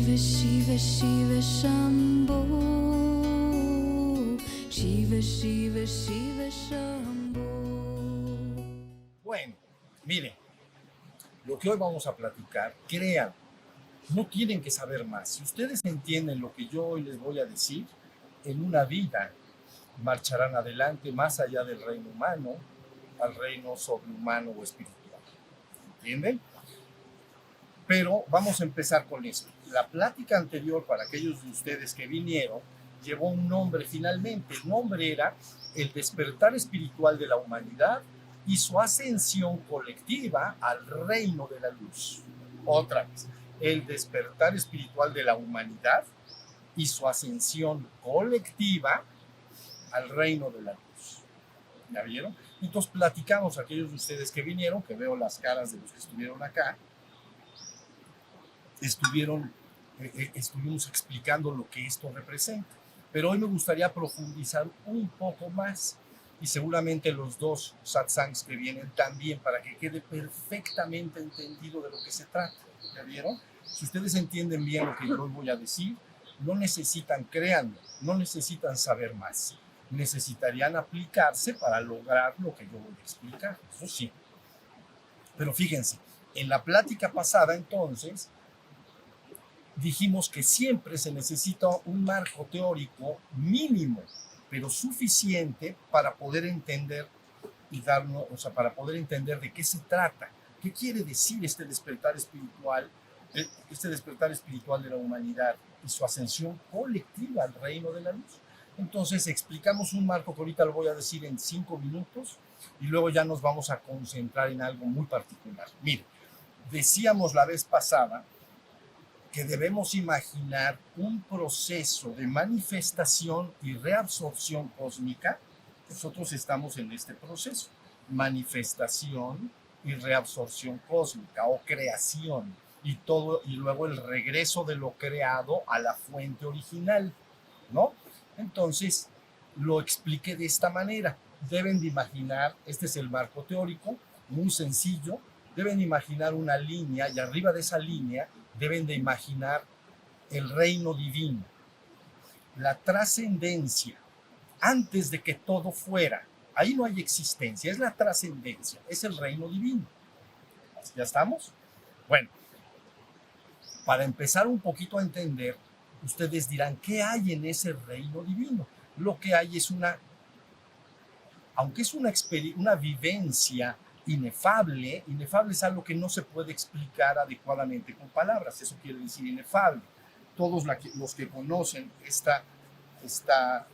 Shiva Shiva Shiva Shambho, Shiva Shiva Shiva Shambho. Bueno, miren, lo que hoy vamos a platicar, crean, no tienen que saber más. Si ustedes entienden lo que yo hoy les voy a decir, en una vida marcharán adelante más allá del reino humano al reino sobrehumano o espiritual. ¿Entienden? Pero vamos a empezar con esto. La plática anterior, para aquellos de ustedes que vinieron, llevó un nombre finalmente. El nombre era el despertar espiritual de la humanidad y su ascensión colectiva al reino de la luz. Otra vez, el despertar espiritual de la humanidad y su ascensión colectiva al reino de la luz. ¿Ya vieron? Entonces platicamos, aquellos de ustedes que vinieron, que veo las caras de los que estuvieron acá, estuvimos explicando lo que esto representa. Pero hoy me gustaría profundizar un poco más, y seguramente los dos satsangs que vienen también, para que quede perfectamente entendido de lo que se trata. ¿Ya vieron? Si ustedes entienden bien lo que yo voy a decir, no necesitan, créanme, no necesitan saber más. Necesitarían aplicarse para lograr lo que yo voy a explicar, eso sí. Pero fíjense, en la plática pasada entonces, dijimos que siempre se necesita un marco teórico mínimo, pero suficiente para poder entender y darnos, o sea, para poder entender de qué se trata, qué quiere decir este despertar espiritual de la humanidad y su ascensión colectiva al reino de la luz. Entonces explicamos un marco que ahorita lo voy a decir en 5 minutos y luego ya nos vamos a concentrar en algo muy particular. Mire, decíamos la vez pasada que debemos imaginar un proceso de manifestación y reabsorción cósmica. Nosotros estamos en este proceso, manifestación y reabsorción cósmica o creación y todo, y luego el regreso de lo creado a la fuente original, ¿no? Entonces, lo expliqué de esta manera. Deben de imaginar, este es el marco teórico, muy sencillo, deben imaginar una línea y arriba de esa línea deben de imaginar el reino divino, la trascendencia, antes de que todo fuera. Ahí no hay existencia, es la trascendencia, es el reino divino. ¿Ya estamos? Bueno, para empezar un poquito a entender, ustedes dirán, ¿qué hay en ese reino divino? Lo que hay es aunque es una vivencia inefable es algo que no se puede explicar adecuadamente con palabras, eso quiere decir inefable. Todos los que conocen esta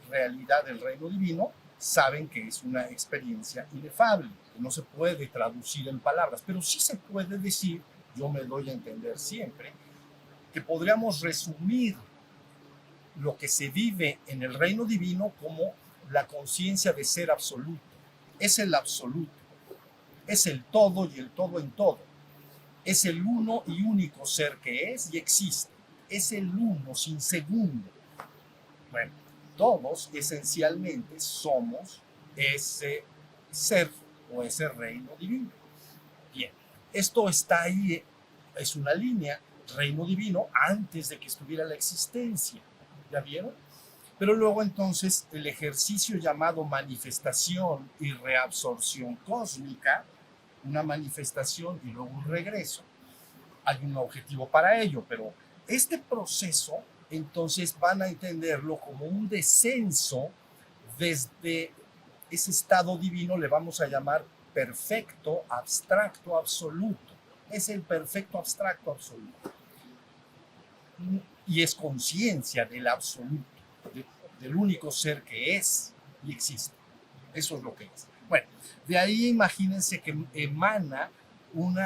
realidad del reino divino saben que es una experiencia inefable, que no se puede traducir en palabras, pero sí se puede decir, yo me doy a entender siempre, que podríamos resumir lo que se vive en el reino divino como la conciencia de ser absoluto. Es el absoluto, es el todo y el todo en todo. Es el uno y único ser que es y existe. Es el uno sin segundo. Bueno, todos esencialmente somos ese ser o ese reino divino. Bien, esto está ahí, es una línea, reino divino, antes de que estuviera la existencia. ¿Ya vieron? Pero luego entonces el ejercicio llamado manifestación y reabsorción cósmica, una manifestación y luego un regreso. Hay un objetivo para ello, pero este proceso entonces van a entenderlo como un descenso desde ese estado divino, le vamos a llamar perfecto, abstracto, absoluto. Es el perfecto, abstracto, absoluto. Y es conciencia del absoluto, del único ser que es y existe. Eso es lo que es. Bueno, de ahí imagínense que emana un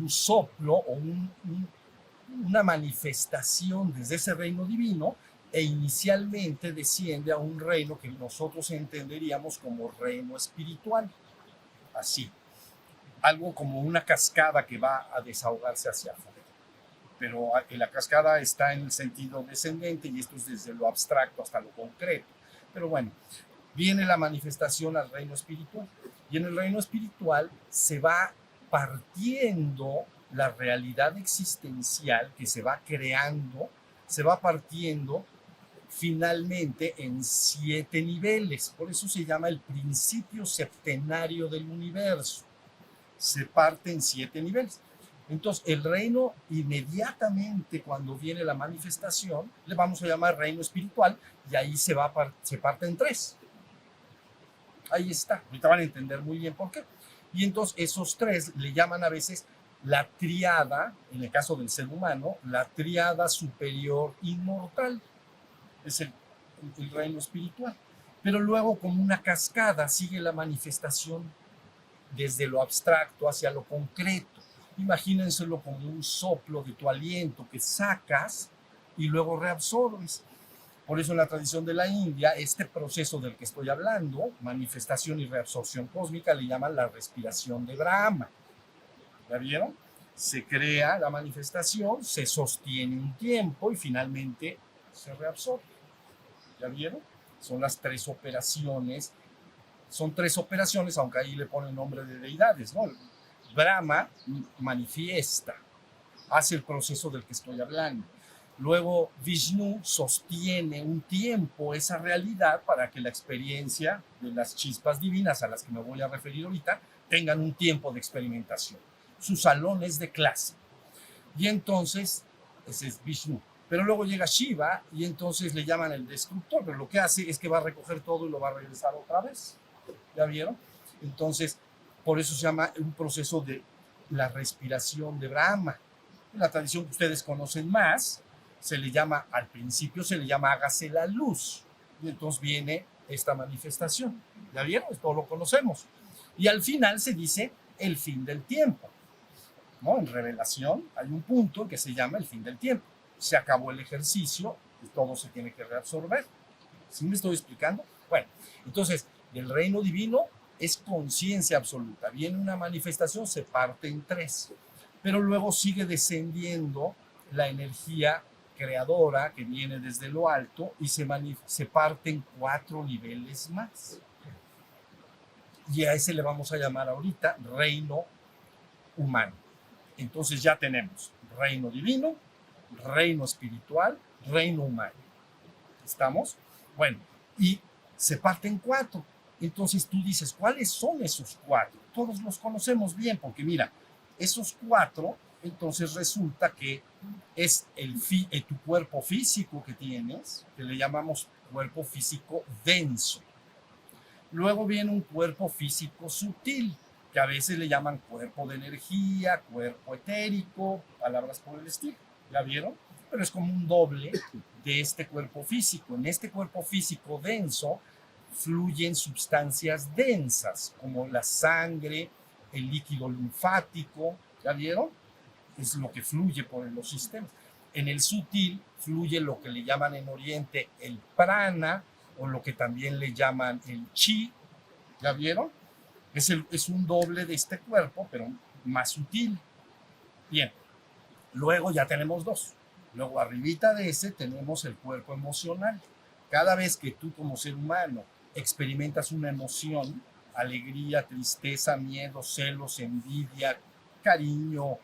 soplo o una manifestación desde ese reino divino e inicialmente desciende a un reino que nosotros entenderíamos como reino espiritual. Así, algo como una cascada que va a desahogarse hacia afuera. Pero la cascada está en el sentido descendente y esto es desde lo abstracto hasta lo concreto. Pero bueno, viene la manifestación al reino espiritual y en el reino espiritual se va partiendo la realidad existencial que se va creando, se va partiendo finalmente en 7 niveles. Por eso se llama el principio septenario del universo. Se parte en 7 niveles. Entonces, el reino, inmediatamente cuando viene la manifestación, le vamos a llamar reino espiritual, y ahí se parte en 3. Ahí está. Ahorita van a entender muy bien por qué. Y entonces esos 3 le llaman a veces la tríada, en el caso del ser humano, la tríada superior inmortal. Es el reino espiritual. Pero luego, como una cascada, sigue la manifestación desde lo abstracto hacia lo concreto. Imagínenselo como un soplo de tu aliento que sacas y luego reabsorbes. Por eso en la tradición de la India, este proceso del que estoy hablando, manifestación y reabsorción cósmica, le llaman la respiración de Brahma. ¿Ya vieron? Se crea la manifestación, se sostiene un tiempo y finalmente se reabsorbe. ¿Ya vieron? Son las 3 operaciones. Son 3 operaciones, aunque ahí le ponen nombre de deidades, ¿no? Brahma manifiesta, hace el proceso del que estoy hablando. Luego Vishnu sostiene un tiempo esa realidad para que la experiencia de las chispas divinas a las que me voy a referir ahorita tengan un tiempo de experimentación. Sus salones de clase. Y entonces, ese es Vishnu. Pero luego llega Shiva y entonces le llaman el destructor, pero lo que hace es que va a recoger todo y lo va a regresar otra vez. ¿Ya vieron? Entonces, por eso se llama un proceso de la respiración de Brahma. En la tradición que ustedes conocen más, se le llama, al principio se le llama hágase la luz. Y entonces viene esta manifestación. ¿Ya vieron? Esto lo conocemos. Y al final se dice el fin del tiempo. ¿No? En Revelación hay un punto en que se llama el fin del tiempo. Se acabó el ejercicio y todo se tiene que reabsorber. ¿Sí me estoy explicando? Bueno, entonces, el reino divino es conciencia absoluta. Viene una manifestación, se parte en 3, pero luego sigue descendiendo la energía creadora que viene desde lo alto y se parte en 4 niveles más. Y a ese le vamos a llamar ahorita reino humano. Entonces ya tenemos reino divino, reino espiritual, reino humano. ¿Estamos? Bueno, y se parte en 4. Entonces tú dices, ¿cuáles son esos 4? Todos los conocemos bien, porque mira, esos 4, entonces resulta que es tu cuerpo físico que tienes, que le llamamos cuerpo físico denso. Luego viene un cuerpo físico sutil, que a veces le llaman cuerpo de energía, cuerpo etérico, palabras por el estilo. ¿Ya vieron? Pero es como un doble de este cuerpo físico. En este cuerpo físico denso fluyen sustancias densas, como la sangre, el líquido linfático. ¿Ya vieron? Es lo que fluye por los sistemas. En el sutil fluye lo que le llaman en Oriente el prana, o lo que también le llaman el chi. ¿Ya vieron? Es un doble de este cuerpo, pero más sutil. Bien, luego ya tenemos 2. Luego arribita de ese tenemos el cuerpo emocional. Cada vez que tú como ser humano experimentas una emoción, alegría, tristeza, miedo, celos, envidia, cariño,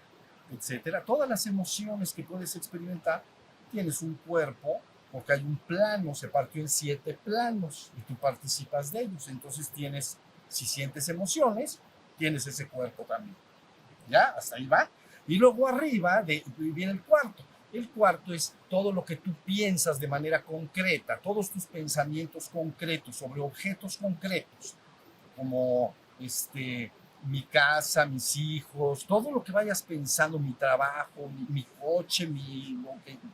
etcétera, todas las emociones que puedes experimentar, tienes un cuerpo, porque hay un plano, se partió en 7 planos y tú participas de ellos. Entonces tienes, si sientes emociones, tienes ese cuerpo también. ¿Ya? Hasta ahí va. Y luego arriba viene el cuarto. El cuarto es todo lo que tú piensas de manera concreta, todos tus pensamientos concretos sobre objetos concretos, como mi casa, mis hijos, todo lo que vayas pensando, mi trabajo, mi coche, mi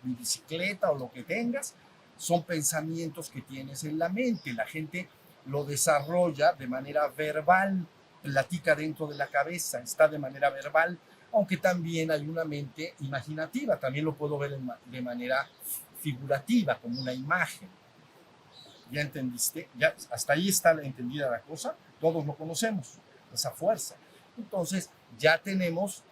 bicicleta o lo que tengas, son pensamientos que tienes en la mente. La gente lo desarrolla de manera verbal, platica dentro de la cabeza, está de manera verbal, aunque también hay una mente imaginativa, también lo puedo ver de manera figurativa, como una imagen. ¿Ya entendiste? ¿Ya? Hasta ahí está entendida la cosa, todos lo conocemos, esa fuerza. Entonces, ya tenemos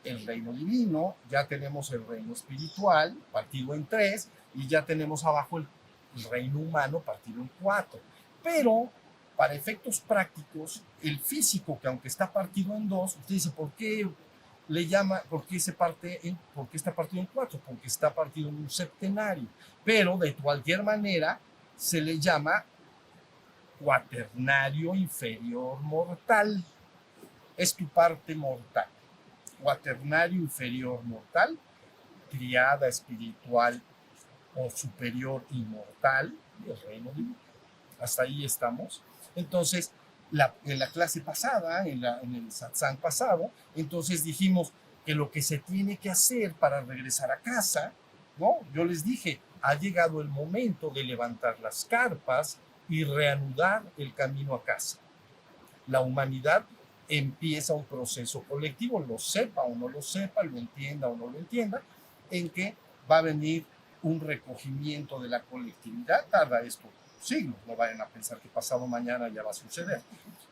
el reino divino, ya tenemos el reino espiritual, partido en 3, y ya tenemos abajo el reino humano, partido en 4. Pero, para efectos prácticos, el físico, que aunque está partido en 2, usted dice, ¿por qué le llama, ¿por qué está partido en cuatro? Porque está partido en un septenario, pero de cualquier manera se le llama cuaternario inferior mortal. Es tu parte mortal. Cuaternario inferior mortal, triada espiritual o superior inmortal del reino divino. Hasta ahí estamos. Entonces, en la clase pasada, en el satsang pasado, entonces dijimos que lo que se tiene que hacer para regresar a casa, ¿no? Yo les dije, ha llegado el momento de levantar las carpas y reanudar el camino a casa. La humanidad empieza un proceso colectivo, lo sepa o no lo sepa, lo entienda o no lo entienda, en que va a venir un recogimiento de la colectividad. Tarda esto siglos, no vayan a pensar que pasado mañana ya va a suceder.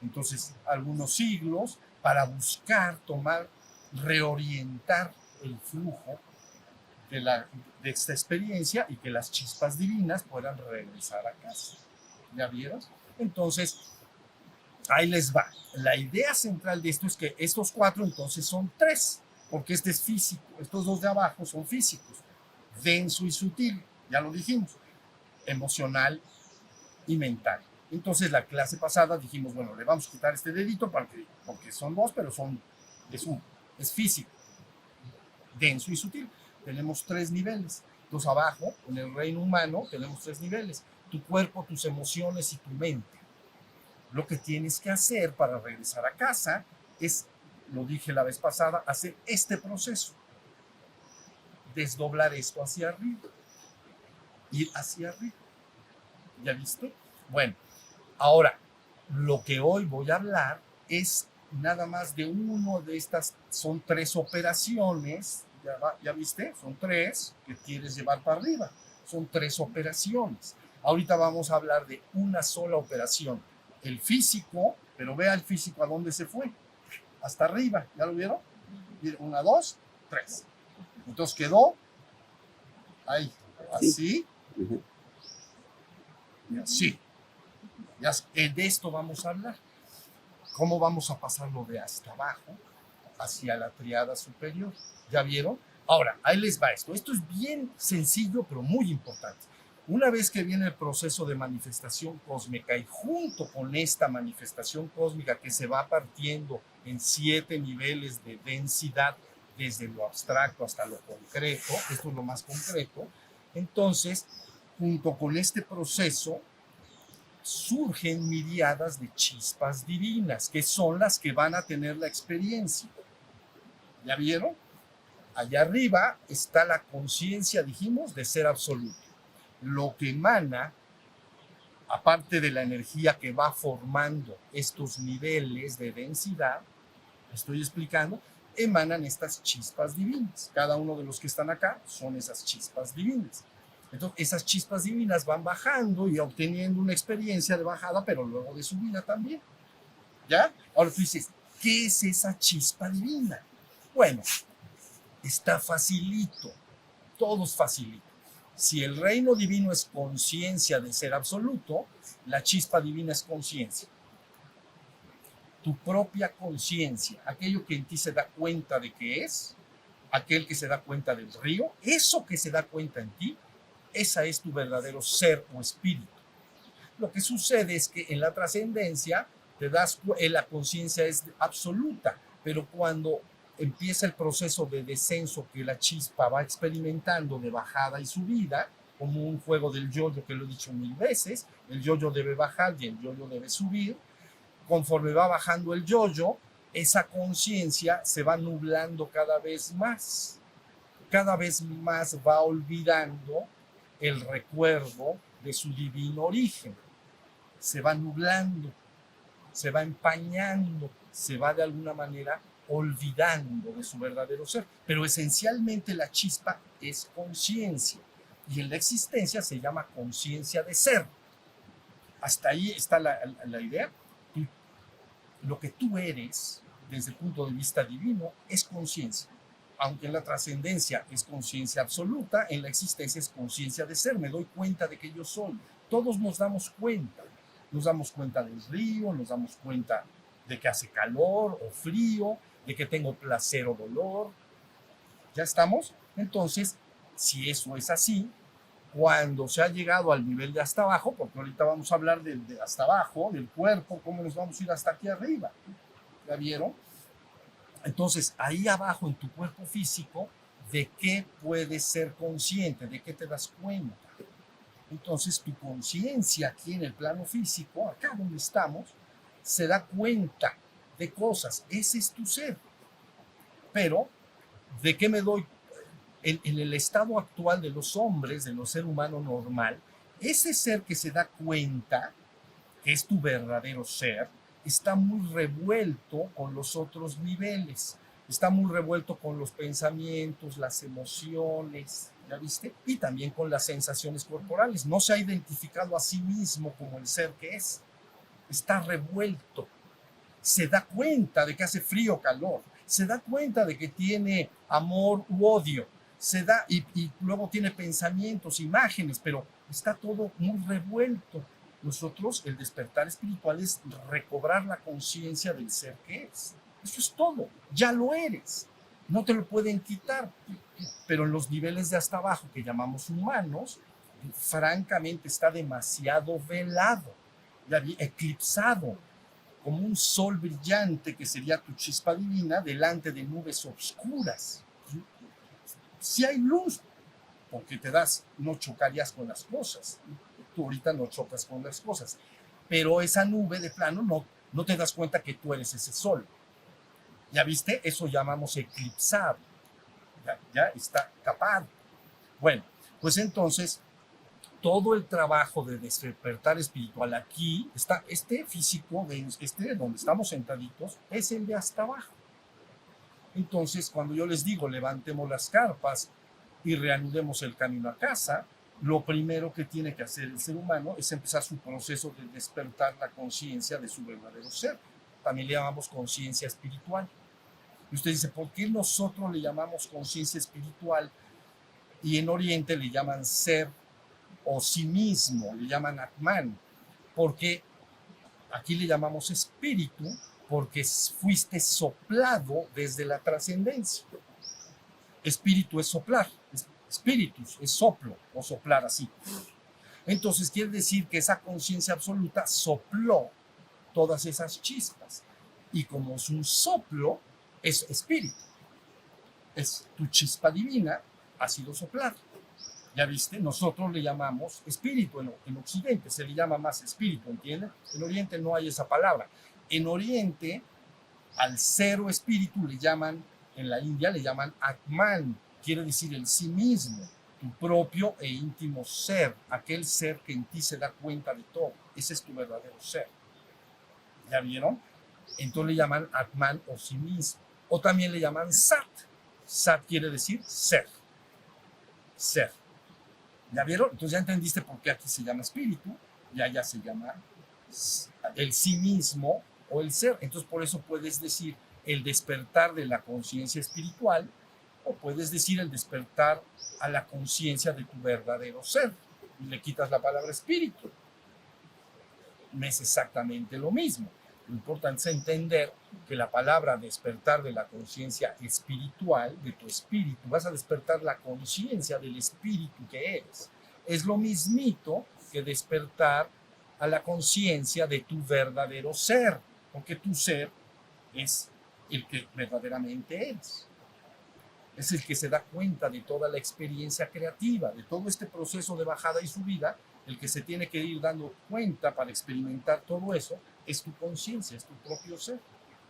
Entonces, algunos siglos para buscar, reorientar el flujo de esta experiencia y que las chispas divinas puedan regresar a casa. ¿Ya vieron? Entonces, ahí les va. La idea central de esto es que estos cuatro entonces son tres, porque este es físico, estos dos de abajo son físicos, denso y sutil, ya lo dijimos, emocional y mental. Entonces la clase pasada dijimos, bueno, le vamos a quitar este dedito porque son dos, pero es uno, es físico, denso y sutil. Tenemos tres niveles. Entonces abajo, en el reino humano, tenemos tres niveles: tu cuerpo, tus emociones y tu mente. Lo que tienes que hacer para regresar a casa es, lo dije la vez pasada, hacer este proceso. Desdoblar esto hacia arriba. Ir hacia arriba. ¿Ya viste? Bueno, ahora, lo que hoy voy a hablar es nada más de uno de estas, son tres operaciones, ¿ya viste? Son tres que quieres llevar para arriba. Son tres operaciones. Ahorita vamos a hablar de una sola operación. El físico, pero vea el físico a dónde se fue. Hasta arriba, ¿ya lo vieron? Una, dos, tres. Entonces quedó ahí, así, y así. De esto vamos a hablar. ¿Cómo vamos a pasarlo de hasta abajo hacia la triada superior? ¿Ya vieron? Ahora, ahí les va esto. Esto es bien sencillo, pero muy importante. Una vez que viene el proceso de manifestación cósmica y junto con esta manifestación cósmica que se va partiendo en 7 niveles de densidad, desde lo abstracto hasta lo concreto, esto es lo más concreto, entonces, junto con este proceso, surgen miriadas de chispas divinas, que son las que van a tener la experiencia. ¿Ya vieron? Allá arriba está la conciencia, dijimos, de ser absoluto. Lo que emana, aparte de la energía que va formando estos niveles de densidad, estoy explicando, emanan estas chispas divinas. Cada uno de los que están acá son esas chispas divinas. Entonces, esas chispas divinas van bajando y obteniendo una experiencia de bajada, pero luego de subida también. ¿Ya? Ahora tú dices, ¿qué es esa chispa divina? Bueno, está facilito. Todo es facilito. Si el reino divino es conciencia de ser absoluto, la chispa divina es conciencia. Tu propia conciencia, aquello que en ti se da cuenta de que es, aquel que se da cuenta del río, eso que se da cuenta en ti, esa es tu verdadero ser o espíritu. Lo que sucede es que en la trascendencia la conciencia es absoluta, pero cuando empieza el proceso de descenso que la chispa va experimentando de bajada y subida, como un juego del yo-yo que lo he dicho 1000 veces, el yo-yo debe bajar y el yo-yo debe subir. Conforme va bajando el yo-yo, esa conciencia se va nublando cada vez más va olvidando el recuerdo de su divino origen. Se va nublando, se va empañando, se va de alguna manera olvidando de su verdadero ser. Pero esencialmente la chispa es conciencia y en la existencia se llama conciencia de ser. Hasta ahí está la idea. Lo que tú eres desde el punto de vista divino es conciencia. Aunque en la trascendencia es conciencia absoluta, en la existencia es conciencia de ser. Me doy cuenta de que yo soy. Todos nos damos cuenta. Nos damos cuenta del río, nos damos cuenta de que hace calor o frío, de que tengo placer o dolor. ¿Ya estamos? Entonces, si eso es así, cuando se ha llegado al nivel de hasta abajo, porque ahorita vamos a hablar de hasta abajo, del cuerpo, cómo nos vamos a ir hasta aquí arriba. ¿Ya vieron? Entonces, ahí abajo en tu cuerpo físico, ¿de qué puedes ser consciente? ¿De qué te das cuenta? Entonces, tu conciencia aquí en el plano físico, acá donde estamos, se da cuenta de cosas. Ese es tu ser. Pero, ¿de qué me doy? En el estado actual de los hombres, de los ser humano normal, ese ser que se da cuenta, que es tu verdadero ser, está muy revuelto con los otros niveles, está muy revuelto con los pensamientos, las emociones, ¿ya viste? Y también con las sensaciones corporales. No se ha identificado a sí mismo como el ser que es. Está revuelto. Se da cuenta de que hace frío o calor. Se da cuenta de que tiene amor u odio. Se da y luego tiene pensamientos, imágenes, pero está todo muy revuelto. Nosotros, el despertar espiritual es recobrar la conciencia del ser que es. Eso es todo, ya lo eres. No te lo pueden quitar, pero en los niveles de hasta abajo que llamamos humanos, francamente está demasiado velado, eclipsado, como un sol brillante que sería tu chispa divina delante de nubes oscuras. Si hay luz, porque no chocarías con las cosas. Tú ahorita no chocas con las cosas, pero esa nube de plano no te das cuenta que tú eres ese sol. ¿Ya viste? Eso llamamos eclipsado. Ya está tapado. Bueno, pues entonces, todo el trabajo de despertar espiritual aquí está, este físico, donde estamos sentaditos, es el de hasta abajo. Entonces, cuando yo les digo, levantemos las carpas y reanudemos el camino a casa, lo primero que tiene que hacer el ser humano es empezar su proceso de despertar la conciencia de su verdadero ser. También le llamamos conciencia espiritual. Y usted dice, ¿por qué nosotros le llamamos conciencia espiritual y en Oriente le llaman ser o sí mismo, le llaman Atman? Porque aquí le llamamos espíritu porque fuiste soplado desde la trascendencia. Espíritu es soplar, espíritus es soplo o soplar así. Entonces quiere decir que esa conciencia absoluta sopló todas esas chispas. Y como es un soplo, es espíritu. Es tu chispa divina, ha sido soplada. Ya viste, nosotros le llamamos espíritu en Occidente, se le llama más espíritu, ¿entiendes? En Oriente no hay esa palabra. En Oriente, al cero espíritu le llaman, en la India le llaman Atman, quiere decir el sí mismo, tu propio e íntimo ser, aquel ser que en ti se da cuenta de todo. Ese es tu verdadero ser. ¿Ya vieron? Entonces le llaman Atman o sí mismo. O también le llaman Sat. Sat quiere decir ser. Ser. ¿Ya vieron? Entonces ya entendiste por qué aquí se llama espíritu y allá se llama el sí mismo o el ser. Entonces por eso puedes decir el despertar de la conciencia espiritual o puedes decir el despertar a la conciencia de tu verdadero ser. Y le quitas la palabra espíritu. No es exactamente lo mismo. Lo importante es entender que la palabra despertar de la conciencia espiritual, de tu espíritu, vas a despertar la conciencia del espíritu que eres. Es lo mismito que despertar a la conciencia de tu verdadero ser, porque tu ser es el que verdaderamente eres. Es el que se da cuenta de toda la experiencia creativa, de todo este proceso de bajada y subida. El que se tiene que ir dando cuenta para experimentar todo eso es tu conciencia, es tu propio ser.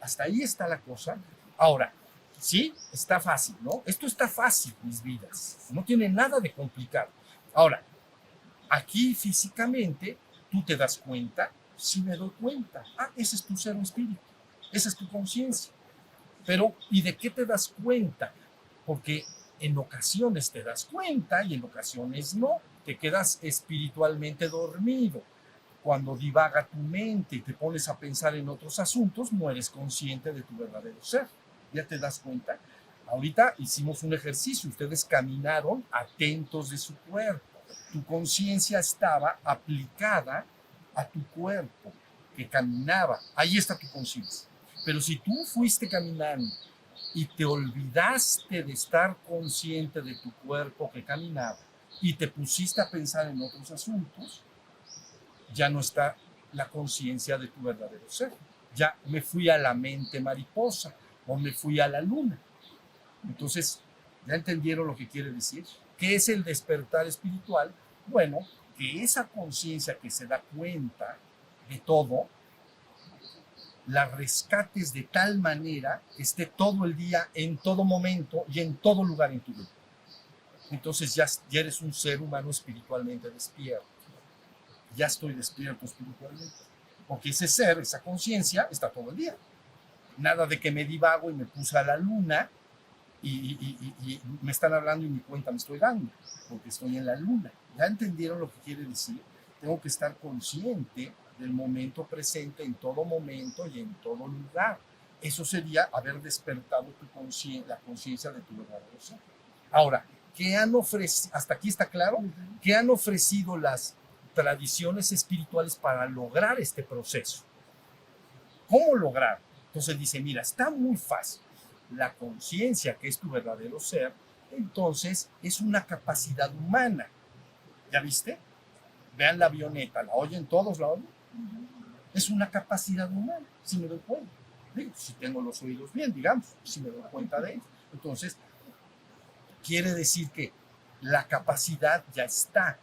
Hasta ahí está la cosa. Ahora, sí, está fácil, ¿no? Esto está fácil, mis vidas. No tiene nada de complicado. Ahora, aquí físicamente tú te das cuenta, sí me doy cuenta. Ah, ese es tu ser o espíritu, esa es tu conciencia. Pero, ¿y de qué te das cuenta? Porque en ocasiones te das cuenta y en ocasiones no. Te quedas espiritualmente dormido. Cuando divaga tu mente y te pones a pensar en otros asuntos, no eres consciente de tu verdadero ser. ¿Ya te das cuenta? Ahorita hicimos un ejercicio. Ustedes caminaron atentos de su cuerpo. Tu conciencia estaba aplicada a tu cuerpo, que caminaba. Ahí está tu conciencia. Pero si tú fuiste caminando y te olvidaste de estar consciente de tu cuerpo que caminaba y te pusiste a pensar en otros asuntos, ya no está la conciencia de tu verdadero ser. Ya me fui a la mente mariposa o me fui a la luna. Entonces, ¿ya entendieron lo que quiere decir? ¿Qué es el despertar espiritual? Bueno, que esa conciencia que se da cuenta de todo, la rescates de tal manera que esté todo el día, en todo momento y en todo lugar en tu vida. Entonces ya eres un ser humano espiritualmente despierto. Ya estoy despierto espiritualmente. Porque ese ser, esa conciencia, está todo el día. Nada de que me divago y me puse a la luna y me están hablando y ni cuenta me estoy dando, porque estoy en la luna. ¿Ya entendieron lo que quiere decir? Tengo que estar consciente del momento presente en todo momento y en todo lugar. Eso sería haber despertado la conciencia de tu verdadero ser. Ahora, ¿qué han ofrecido? ¿Hasta aquí está claro? ¿Qué han ofrecido las tradiciones espirituales para lograr este proceso? ¿Cómo lograr? Entonces dice, mira, está muy fácil. La conciencia, que es tu verdadero ser, entonces es una capacidad humana. ¿Ya viste? Vean la avioneta, ¿la oyen todos? ¿La oyen? Es una capacidad humana, si me doy cuenta. Digo, si tengo los oídos bien, digamos, si me doy cuenta de ello. Entonces, quiere decir que la capacidad ya está.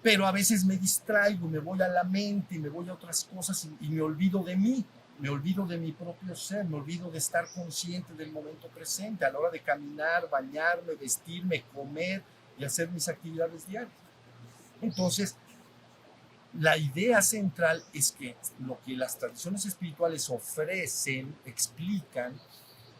Pero a veces me distraigo, me voy a la mente, me voy a otras cosas y me olvido de mí. Me olvido de mi propio ser, me olvido de estar consciente del momento presente a la hora de caminar, bañarme, vestirme, comer y hacer mis actividades diarias. Entonces, la idea central es que lo que las tradiciones espirituales ofrecen, explican,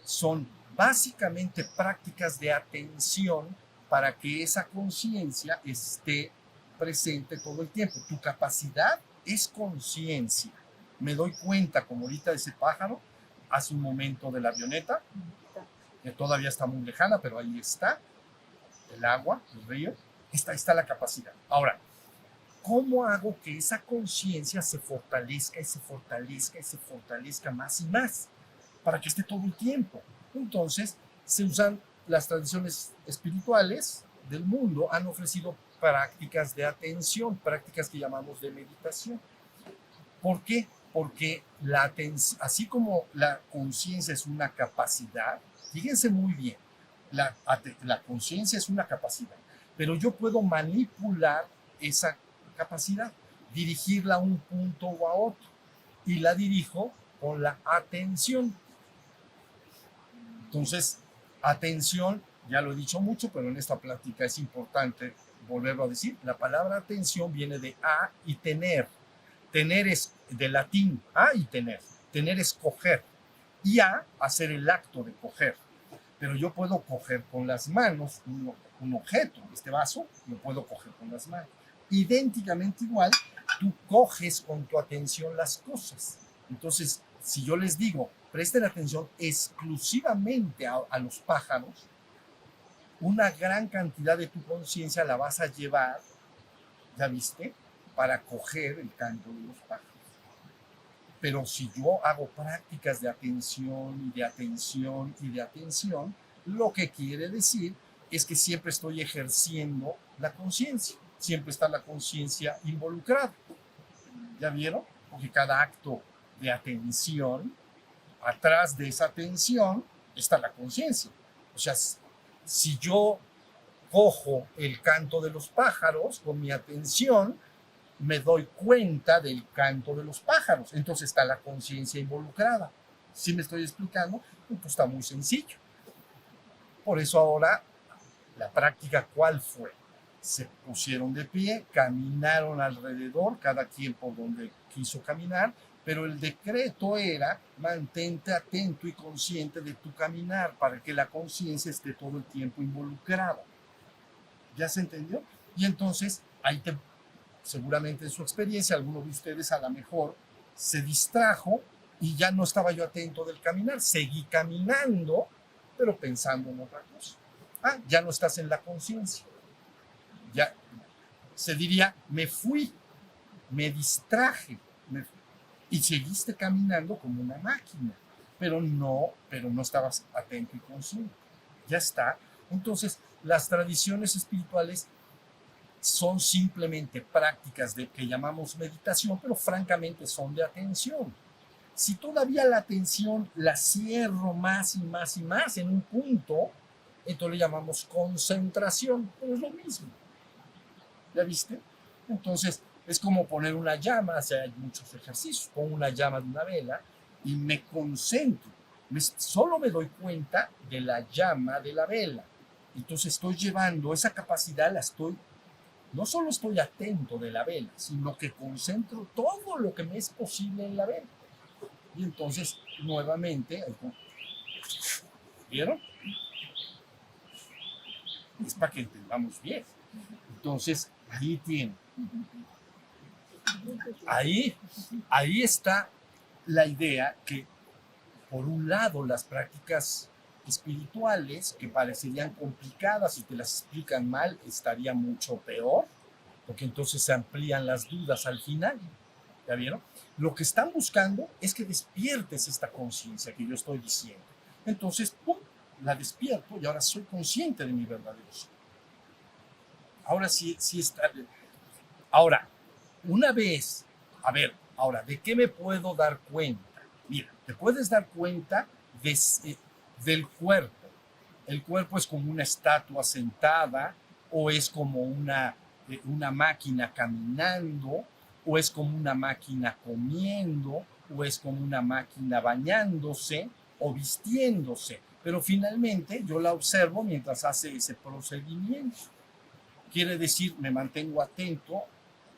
son básicamente prácticas de atención para que esa conciencia esté presente todo el tiempo. Tu capacidad es conciencia. Me doy cuenta, como ahorita ese pájaro, hace un momento de la avioneta, que todavía está muy lejana, pero ahí está, el agua, el río, está la capacidad. Ahora, ¿cómo hago que esa conciencia se fortalezca y se fortalezca y se fortalezca más y más? Para que esté todo el tiempo. Entonces, se usan las tradiciones espirituales del mundo, han ofrecido prácticas de atención, prácticas que llamamos de meditación. ¿Por qué? Porque así como la conciencia es una capacidad, fíjense muy bien, la conciencia es una capacidad, pero yo puedo manipular esa capacidad, dirigirla a un punto o a otro, y la dirijo con la atención. Entonces, atención, ya lo he dicho mucho, pero en esta plática es importante volverlo a decir. La palabra atención viene de a y tener. Tener es de latín, a y tener. Tener es coger. Y a, hacer el acto de coger. Pero yo puedo coger con las manos un objeto, este vaso, lo puedo coger con las manos. Idénticamente igual, tú coges con tu atención las cosas. Entonces, si yo les digo, presten atención exclusivamente a los pájaros, una gran cantidad de tu conciencia la vas a llevar, ¿ya viste?, para coger el canto de los pájaros. Pero si yo hago prácticas de atención y de atención y de atención, lo que quiere decir es que siempre estoy ejerciendo la conciencia, siempre está la conciencia involucrada. ¿Ya vieron? Porque cada acto de atención, atrás de esa atención está la conciencia. O sea, si yo cojo el canto de los pájaros con mi atención, me doy cuenta del canto de los pájaros. Entonces está la conciencia involucrada. ¿Sí me estoy explicando? Pues está muy sencillo. Por eso ahora, la práctica, ¿cuál fue? Se pusieron de pie, caminaron alrededor, cada quien por donde quiso caminar, pero el decreto era mantente atento y consciente de tu caminar para que la conciencia esté todo el tiempo involucrada. ¿Ya se entendió? Y entonces, seguramente en su experiencia, alguno de ustedes a lo mejor se distrajo y ya no estaba yo atento del caminar. Seguí caminando, pero pensando en otra cosa. Ya no estás en la conciencia. Ya se diría, me fui, me distraje. y seguiste caminando como una máquina, pero no estabas atento y consciente. Ya está. Entonces, las tradiciones espirituales son simplemente prácticas que llamamos meditación, pero francamente son de atención. Si todavía la atención la cierro más y más y más en un punto, entonces le llamamos concentración, pero es lo mismo. ¿Ya viste? Entonces, es como poner una llama, o sea, hay muchos ejercicios, pongo una llama de una vela y me concentro. Solo me doy cuenta de la llama de la vela. Entonces estoy llevando esa capacidad, no solo estoy atento de la vela, sino que concentro todo lo que me es posible en la vela. Y entonces, nuevamente, ¿vieron? Es para que entendamos bien. Entonces, ahí tiene. Ahí está la idea que, por un lado, las prácticas espirituales, que parecerían complicadas y te las explican mal, estaría mucho peor, porque entonces se amplían las dudas al final. ¿Ya vieron? Lo que están buscando es que despiertes esta conciencia que yo estoy diciendo. Entonces, ¡pum!, la despierto y ahora soy consciente de mi verdadero ser. Ahora sí está. Ahora, una vez, ahora, ¿de qué me puedo dar cuenta? Mira, te puedes dar cuenta del cuerpo. El cuerpo es como una estatua sentada, o es como una máquina caminando, o es como una máquina comiendo, o es como una máquina bañándose o vistiéndose. Pero finalmente yo la observo mientras hace ese procedimiento. Quiere decir, me mantengo atento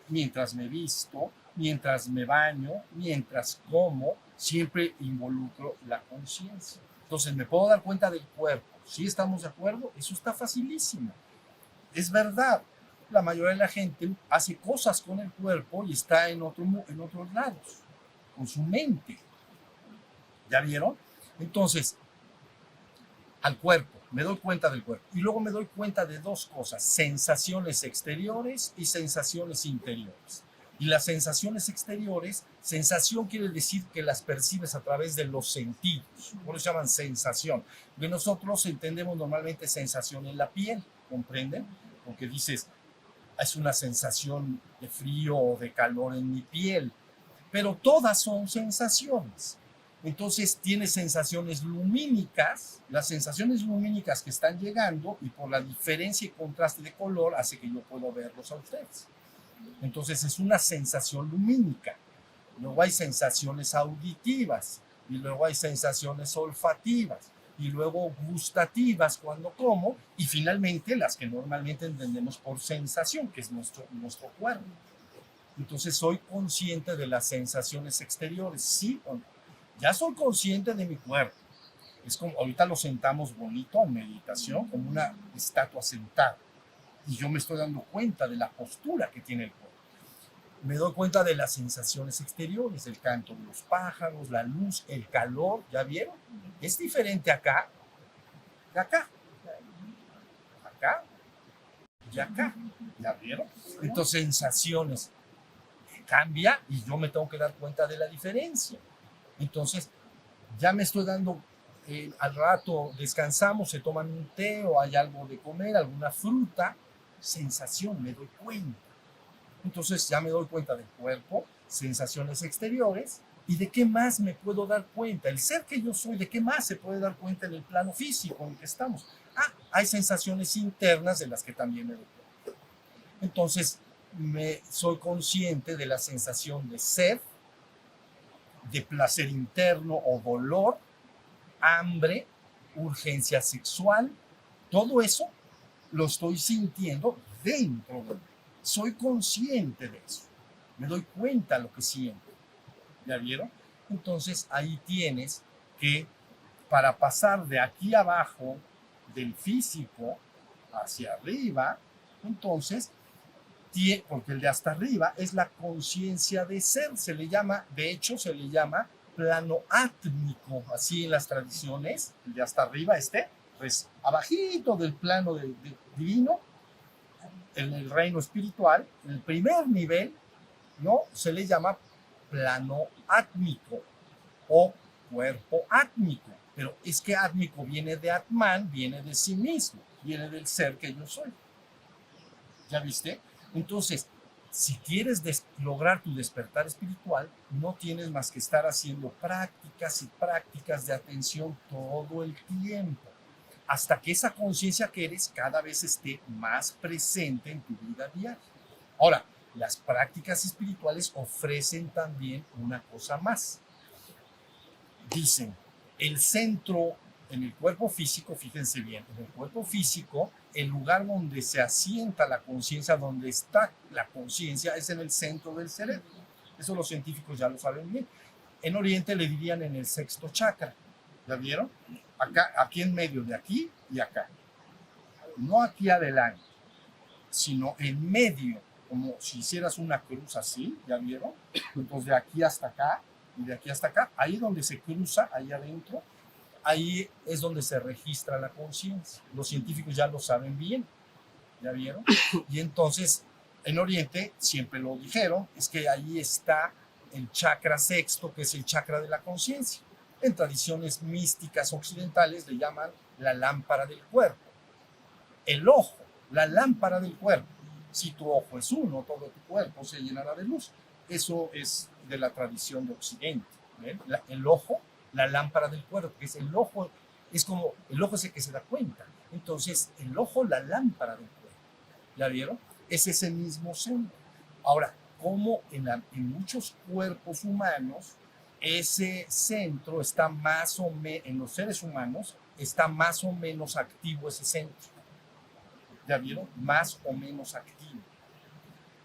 mientras me visto, mientras me baño, mientras como, siempre involucro la conciencia. Entonces me puedo dar cuenta del cuerpo. ¿Sí estamos de acuerdo? Eso está facilísimo. Es verdad, la mayoría de la gente hace cosas con el cuerpo y está en otros lados, con su mente. ¿Ya vieron? Entonces, al cuerpo, me doy cuenta del cuerpo. Y luego me doy cuenta de dos cosas: sensaciones exteriores y sensaciones interiores. Y las sensaciones exteriores, sensación quiere decir que las percibes a través de los sentidos. Por eso se llaman sensación. Que nosotros entendemos normalmente sensación en la piel, ¿comprenden? Porque dices, es una sensación de frío o de calor en mi piel. Pero todas son sensaciones. Entonces tiene sensaciones lumínicas, las sensaciones lumínicas que están llegando, y por la diferencia y contraste de color hace que yo pueda verlos a ustedes. Entonces es una sensación lumínica. Luego hay sensaciones auditivas, y luego hay sensaciones olfativas, y luego gustativas cuando como, y finalmente las que normalmente entendemos por sensación, que es nuestro cuerpo. Entonces soy consciente de las sensaciones exteriores, ¿sí o no? Ya soy consciente de mi cuerpo. Es como, ahorita lo sentamos bonito en meditación, como una estatua sentada. Y yo me estoy dando cuenta de la postura que tiene el cuerpo. Me doy cuenta de las sensaciones exteriores, el canto de los pájaros, la luz, el calor, ¿ya vieron? Es diferente acá de acá. Acá y acá, ¿ya vieron? Entonces, sensaciones cambia y yo me tengo que dar cuenta de la diferencia. Entonces, ya me estoy dando, al rato descansamos, se toman un té o hay algo de comer, alguna fruta, sensación, me doy cuenta. Entonces ya me doy cuenta del cuerpo, sensaciones exteriores, y de qué más me puedo dar cuenta. El ser que yo soy, ¿de qué más se puede dar cuenta en el plano físico en el que estamos? Hay sensaciones internas de las que también me doy cuenta. Entonces, soy consciente de la sensación de sed, de placer interno o dolor, hambre, urgencia sexual. Todo eso lo estoy sintiendo dentro de mí. Soy consciente de eso. Me doy cuenta de lo que siento. ¿Ya vieron? Entonces ahí tienes que, para pasar de aquí abajo del físico hacia arriba, entonces, porque el de hasta arriba es la conciencia de ser, se le llama plano átmico, así en las tradiciones. El de hasta arriba, pues abajito del plano divino, en el reino espiritual, en el primer nivel, ¿no? Se le llama plano átmico o cuerpo átmico. Pero es que átmico viene de Atman, viene de sí mismo, viene del ser que yo soy. ¿Ya viste? Entonces, si quieres lograr tu despertar espiritual, no tienes más que estar haciendo prácticas y prácticas de atención todo el tiempo, hasta que esa conciencia que eres cada vez esté más presente en tu vida diaria. Ahora, las prácticas espirituales ofrecen también una cosa más. Dicen, el centro en el cuerpo físico, fíjense bien, en el cuerpo físico, el lugar donde se asienta la conciencia, donde está la conciencia, es en el centro del cerebro. Eso los científicos ya lo saben bien. En Oriente le dirían en el sexto chakra. ¿Ya vieron? Acá, aquí en medio, de aquí y acá. No aquí adelante, sino en medio, como si hicieras una cruz así, ¿ya vieron? Entonces de aquí hasta acá y de aquí hasta acá, ahí donde se cruza, ahí adentro, ahí es donde se registra la conciencia. Los científicos ya lo saben bien, ¿ya vieron? Y entonces, en Oriente, siempre lo dijeron, es que ahí está el chakra sexto, que es el chakra de la conciencia. En tradiciones místicas occidentales le llaman la lámpara del cuerpo. El ojo, la lámpara del cuerpo. Si tu ojo es uno, todo tu cuerpo se llenará de luz. Eso es de la tradición de Occidente. ¿Ven? El ojo, la lámpara del cuerpo, que es el ojo, es como el ojo es el que se da cuenta. Entonces, el ojo, la lámpara del cuerpo. ¿Ya vieron? Es ese mismo centro. Ahora, como en muchos cuerpos humanos, ese centro está más o menos, en los seres humanos, está más o menos activo ese centro. ¿Ya vieron? Más o menos activo.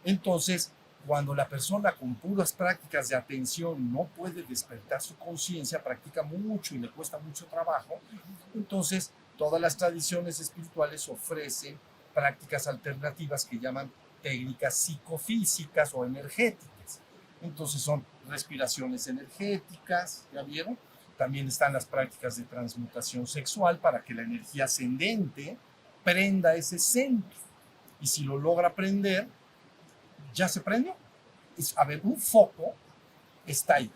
Entonces, cuando la persona con puras prácticas de atención no puede despertar su conciencia, practica mucho y le cuesta mucho trabajo, entonces todas las tradiciones espirituales ofrecen prácticas alternativas que llaman técnicas psicofísicas o energéticas. Entonces son respiraciones energéticas, ¿ya vieron? También están las prácticas de transmutación sexual para que la energía ascendente prenda ese centro. Y si lo logra prender, ya se prendió. A ver, un foco está ahí,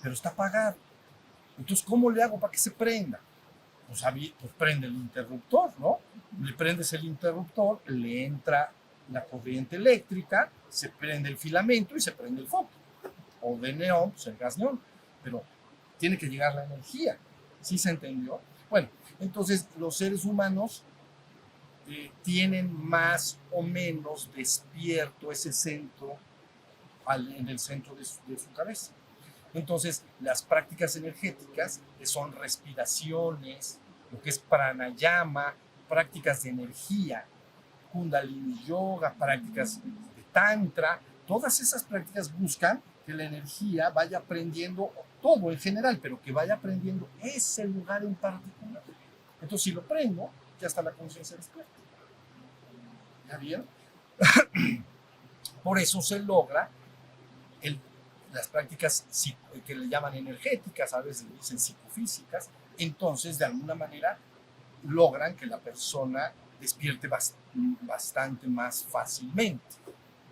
pero está apagado. Entonces, ¿cómo le hago para que se prenda? Pues prende el interruptor, ¿no? Le prendes el interruptor, le entra la corriente eléctrica, se prende el filamento y se prende el foco. O de neón, pues el gas neón. Pero tiene que llegar la energía. ¿Sí se entendió? Bueno, entonces los seres humanos tienen más o menos despierto ese centro en el centro de su cabeza. Entonces, las prácticas energéticas, que son respiraciones, lo que es pranayama, prácticas de energía, kundalini yoga, prácticas de tantra, todas esas prácticas buscan que la energía vaya aprendiendo todo en general, pero que vaya aprendiendo ese lugar en particular. Entonces, si lo prendo, ya está la conciencia despierta. ¿Ya vieron? Por eso se logra las prácticas que le llaman energéticas, a veces dicen psicofísicas, entonces de alguna manera logran que la persona despierte bastante más fácilmente.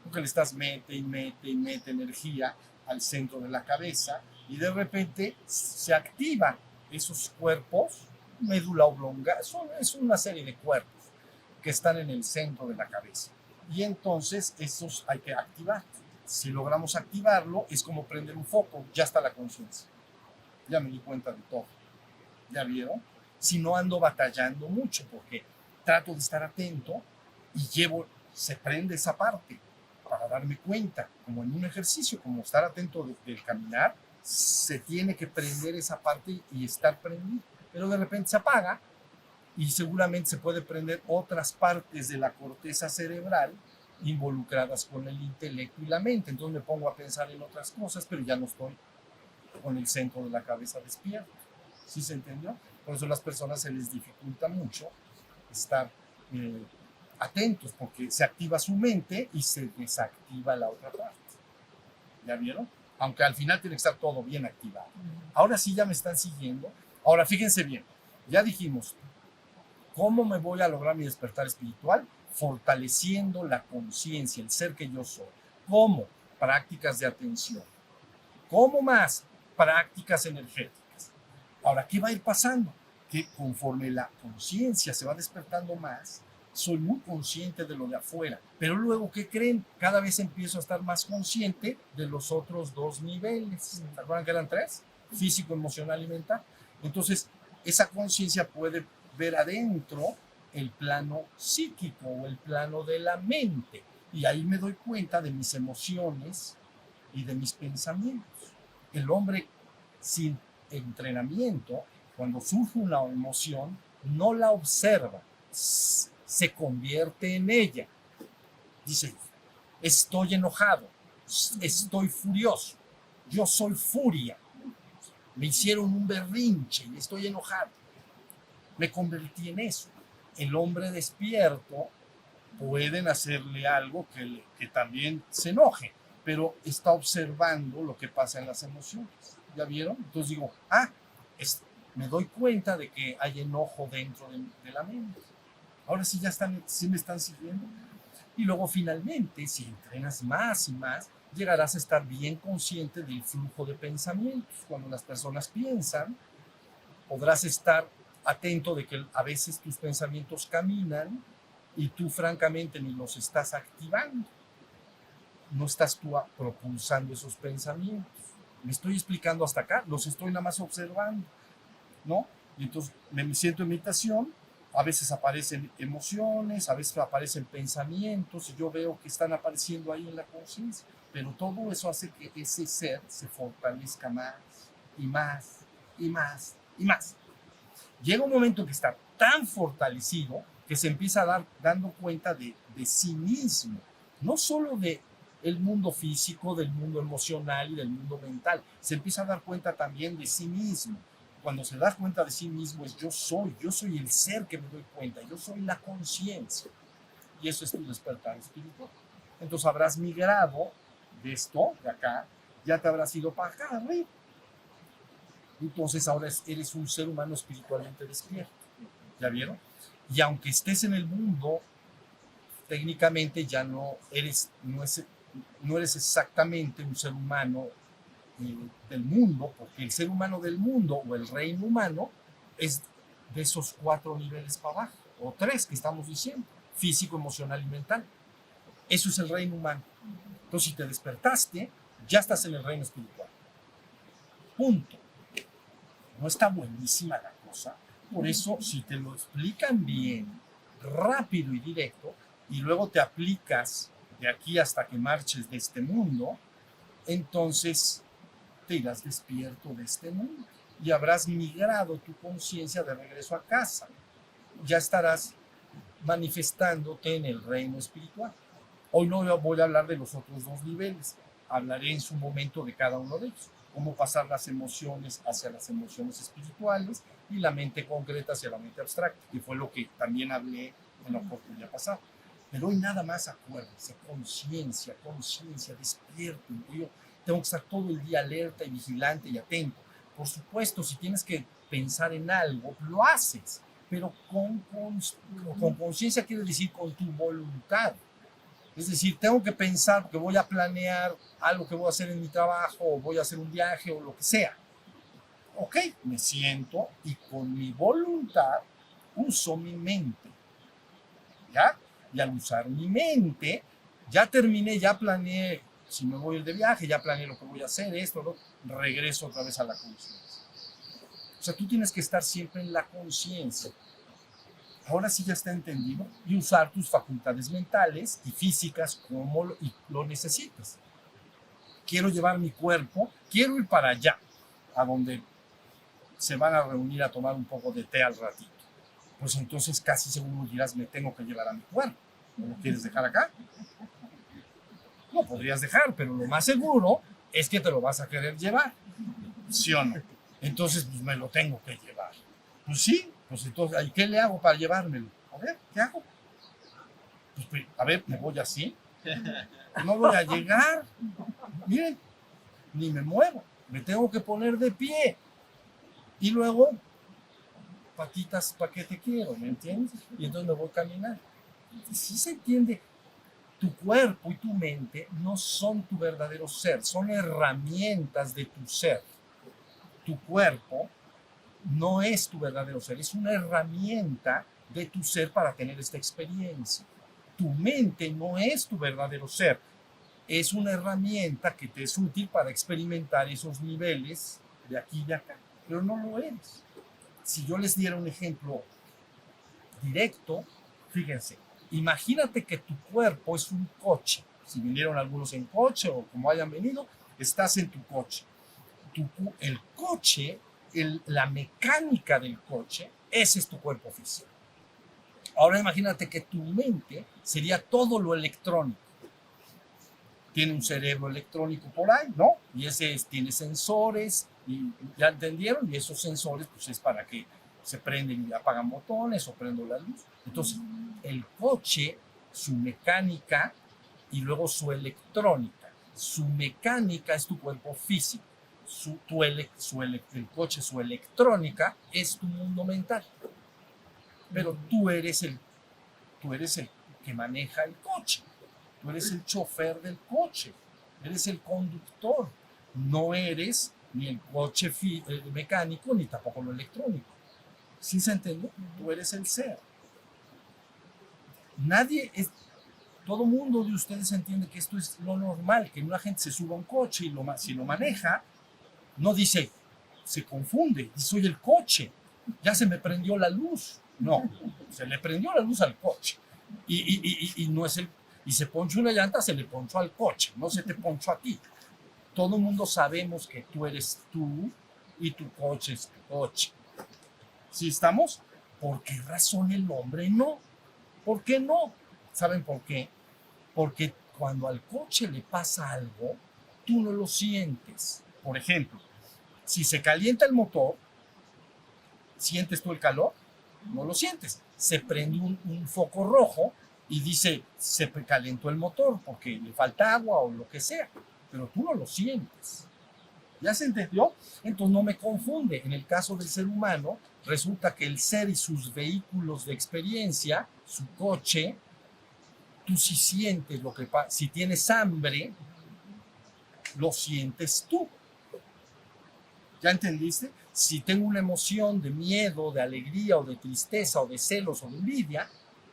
Porque le estás mete y mete energía al centro de la cabeza y de repente se activan esos cuerpos, médula oblonga, es una serie de cuerpos que están en el centro de la cabeza. Y entonces esos hay que activar. Si logramos activarlo, es como prender un foco, ya está la conciencia. Ya me di cuenta de todo. ¿Ya vieron? Si no ando batallando mucho, porque trato de estar atento y se prende esa parte para darme cuenta, como en un ejercicio, como estar atento del caminar, se tiene que prender esa parte y estar prendido. Pero de repente se apaga y seguramente se puede prender otras partes de la corteza cerebral involucradas con el intelecto y la mente. Entonces me pongo a pensar en otras cosas, pero ya no estoy con el centro de la cabeza despierto. ¿Sí se entendió? Por eso a las personas se les dificulta mucho estar atentos, porque se activa su mente y se desactiva la otra parte. ¿Ya vieron? Aunque al final tiene que estar todo bien activado. Ahora sí ya me están siguiendo. Ahora fíjense bien, ya dijimos, ¿cómo me voy a lograr mi despertar espiritual? Fortaleciendo la conciencia, el ser que yo soy. ¿Cómo? Prácticas de atención. ¿Cómo más? Prácticas energéticas. Ahora, ¿qué va a ir pasando? Que conforme la conciencia se va despertando más, soy muy consciente de lo de afuera, pero luego, ¿qué creen? Cada vez empiezo a estar más consciente de los otros dos niveles. ¿Se acuerdan que eran tres? Físico, emocional y mental. Entonces, esa conciencia puede ver adentro el plano psíquico o el plano de la mente. Y ahí me doy cuenta de mis emociones y de mis pensamientos. El hombre sin entrenamiento, cuando surge una emoción, no la observa, se convierte en ella. Dice, estoy enojado, estoy furioso, yo soy furia, me hicieron un berrinche y estoy enojado. Me convertí en eso. El hombre despierto pueden hacerle algo que también se enoje, pero está observando lo que pasa en las emociones. ¿Ya vieron? Entonces digo, me doy cuenta de que hay enojo dentro de la mente. Ahora sí ya están, sí me están siguiendo. Y luego finalmente, si entrenas más y más, llegarás a estar bien consciente del flujo de pensamientos. Cuando las personas piensan, podrás estar atento de que a veces tus pensamientos caminan y tú francamente ni los estás activando. No estás tú propulsando esos pensamientos. Me estoy explicando hasta acá, los estoy nada más observando, ¿no? Y entonces me siento en meditación, a veces aparecen emociones, a veces aparecen pensamientos y yo veo que están apareciendo ahí en la conciencia, pero todo eso hace que ese ser se fortalezca más y más y más y más. Llega un momento que está tan fortalecido que se empieza a dando cuenta de sí mismo, no solo de el mundo físico, del mundo emocional y del mundo mental, se empieza a dar cuenta también de sí mismo. Cuando se da cuenta de sí mismo es yo soy el ser que me doy cuenta, yo soy la conciencia. Y eso es tu despertar espiritual. Entonces habrás migrado de esto, de acá, ya te habrás ido para acá arriba. Entonces ahora eres un ser humano espiritualmente despierto. ¿Ya vieron? Y aunque estés en el mundo, técnicamente ya no eres exactamente un ser humano del mundo, porque el ser humano del mundo o el reino humano es de esos 4 niveles para abajo, o 3 que estamos diciendo, físico, emocional y mental. Eso es el reino humano. Entonces, si te despertaste, ya estás en el reino espiritual. Punto. ¿No está buenísima la cosa? Por eso, si te lo explican bien, rápido y directo, y luego te aplicas de aquí hasta que marches de este mundo, entonces te irás despierto de este mundo y habrás migrado tu conciencia de regreso a casa. Ya estarás manifestándote en el reino espiritual. Hoy no voy a hablar de los otros 2 niveles, hablaré en su momento de cada uno de ellos, cómo pasar las emociones hacia las emociones espirituales y la mente concreta hacia la mente abstracta, que fue lo que también hablé en la oportunidad pasada. Pero hoy nada más acuérdense, conciencia, despierto. Yo tengo que estar todo el día alerta y vigilante y atento. Por supuesto, si tienes que pensar en algo, lo haces, pero con conciencia quiere decir con tu voluntad. Es decir, tengo que pensar que voy a planear algo que voy a hacer en mi trabajo, o voy a hacer un viaje o lo que sea. Ok, me siento y con mi voluntad uso mi mente. ¿Ya? Y al usar mi mente, ya terminé, ya planeé, si me voy de viaje, ya planeé lo que voy a hacer, esto, ¿no? Regreso otra vez a la conciencia. O sea, tú tienes que estar siempre en la conciencia. Ahora sí ya está entendido, y usar tus facultades mentales y físicas como lo necesitas. Quiero llevar mi cuerpo, quiero ir para allá, a donde se van a reunir a tomar un poco de té al ratito. Pues entonces casi seguro dirás, me tengo que llevar a mi cuerpo. ¿No lo quieres dejar acá? Lo podrías dejar, pero lo más seguro es que te lo vas a querer llevar. ¿Sí o no? Entonces, pues me lo tengo que llevar. Pues sí, pues entonces, ¿y qué le hago para llevármelo? A ver, ¿qué hago? Pues, a ver, me voy así. No voy a llegar. Miren, ni me muevo. Me tengo que poner de pie. Y luego, patitas, ¿para qué te quiero? ¿Me entiendes? Y entonces me voy a caminar. Sí se entiende Tu cuerpo y tu mente no son tu verdadero ser, son herramientas de tu ser. Tu cuerpo no es tu verdadero ser, es una herramienta de tu ser para tener esta experiencia. Tu mente no es tu verdadero ser, es una herramienta que te es útil para experimentar esos niveles de aquí y de acá, pero no lo eres. Si yo les diera un ejemplo directo, fíjense, imagínate que tu cuerpo es un coche. Si vinieron algunos en coche o como hayan venido, estás en tu coche. El coche, la mecánica del coche, ese es tu cuerpo físico. Ahora imagínate que tu mente sería todo lo electrónico. Tiene un cerebro electrónico por ahí, ¿no? Y tiene sensores, y ya entendieron, y esos sensores pues es para que se prenden y apagan botones o prenden la luz. Entonces, el coche, su mecánica y luego su electrónica. Su mecánica es tu cuerpo físico. El coche, su electrónica es tu mundo mental. Pero tú eres el que maneja el coche. Tú eres el chofer del coche. Eres el conductor. No eres ni el coche mecánico ni tampoco lo electrónico. ¿Sí se entiende? Tú eres el ser. Todo mundo de ustedes entiende que esto es lo normal, que una gente se suba a un coche y si lo maneja, no dice, se confunde, dice, soy el coche, ya se me prendió la luz. No, se le prendió la luz al coche. Y no es y se ponchó una llanta, se le ponchó al coche, no se te ponchó a ti. Todo el mundo sabemos que tú eres tú y tu coche es tu coche. ¿Sí estamos? ¿Por qué razón el hombre no? ¿Por qué no? ¿Saben por qué? Porque cuando al coche le pasa algo, tú no lo sientes. Por ejemplo, si se calienta el motor, ¿sientes tú el calor? No lo sientes. Se prende un foco rojo y dice, se calentó el motor porque le falta agua o lo que sea, pero tú no lo sientes. ¿Ya se entendió? Entonces no me confunde. En el caso del ser humano, resulta que el ser y sus vehículos de experiencia, su coche, tú sí sientes lo que pasa. Si tienes hambre, lo sientes tú. ¿Ya entendiste? Si tengo una emoción de miedo, de alegría o de tristeza o de celos o de envidia,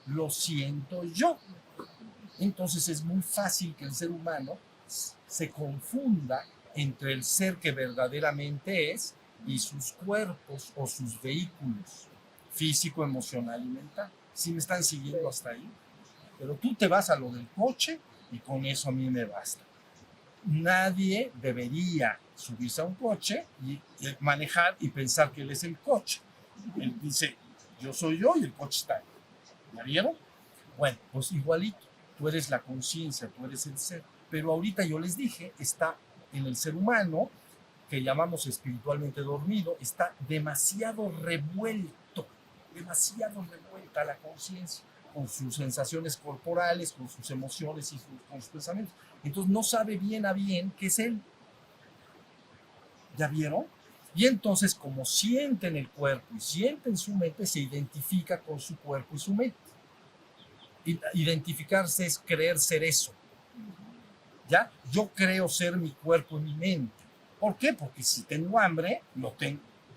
lo siento yo. Entonces es muy fácil que el ser humano se confunda entre el ser que verdaderamente es y sus cuerpos o sus vehículos físico, emocional y mental. ¿Sí me están siguiendo hasta ahí? Pero tú te vas a lo del coche y con eso a mí me basta. Nadie debería subirse a un coche y manejar y pensar que él es el coche. Él dice, yo soy yo y el coche está ahí. ¿Ya vieron? Bueno, pues igualito. Tú eres la conciencia, tú eres el ser. Pero ahorita yo les dije, está en el ser humano, que llamamos espiritualmente dormido, está demasiado revuelta la conciencia, con sus sensaciones corporales, con sus emociones y con sus pensamientos. Entonces no sabe bien a bien qué es él. ¿Ya vieron? Y entonces, como siente en el cuerpo y siente en su mente, se identifica con su cuerpo y su mente. Identificarse es creer ser eso. ¿Ya? Yo creo ser mi cuerpo y mi mente. ¿Por qué? Porque si tengo hambre,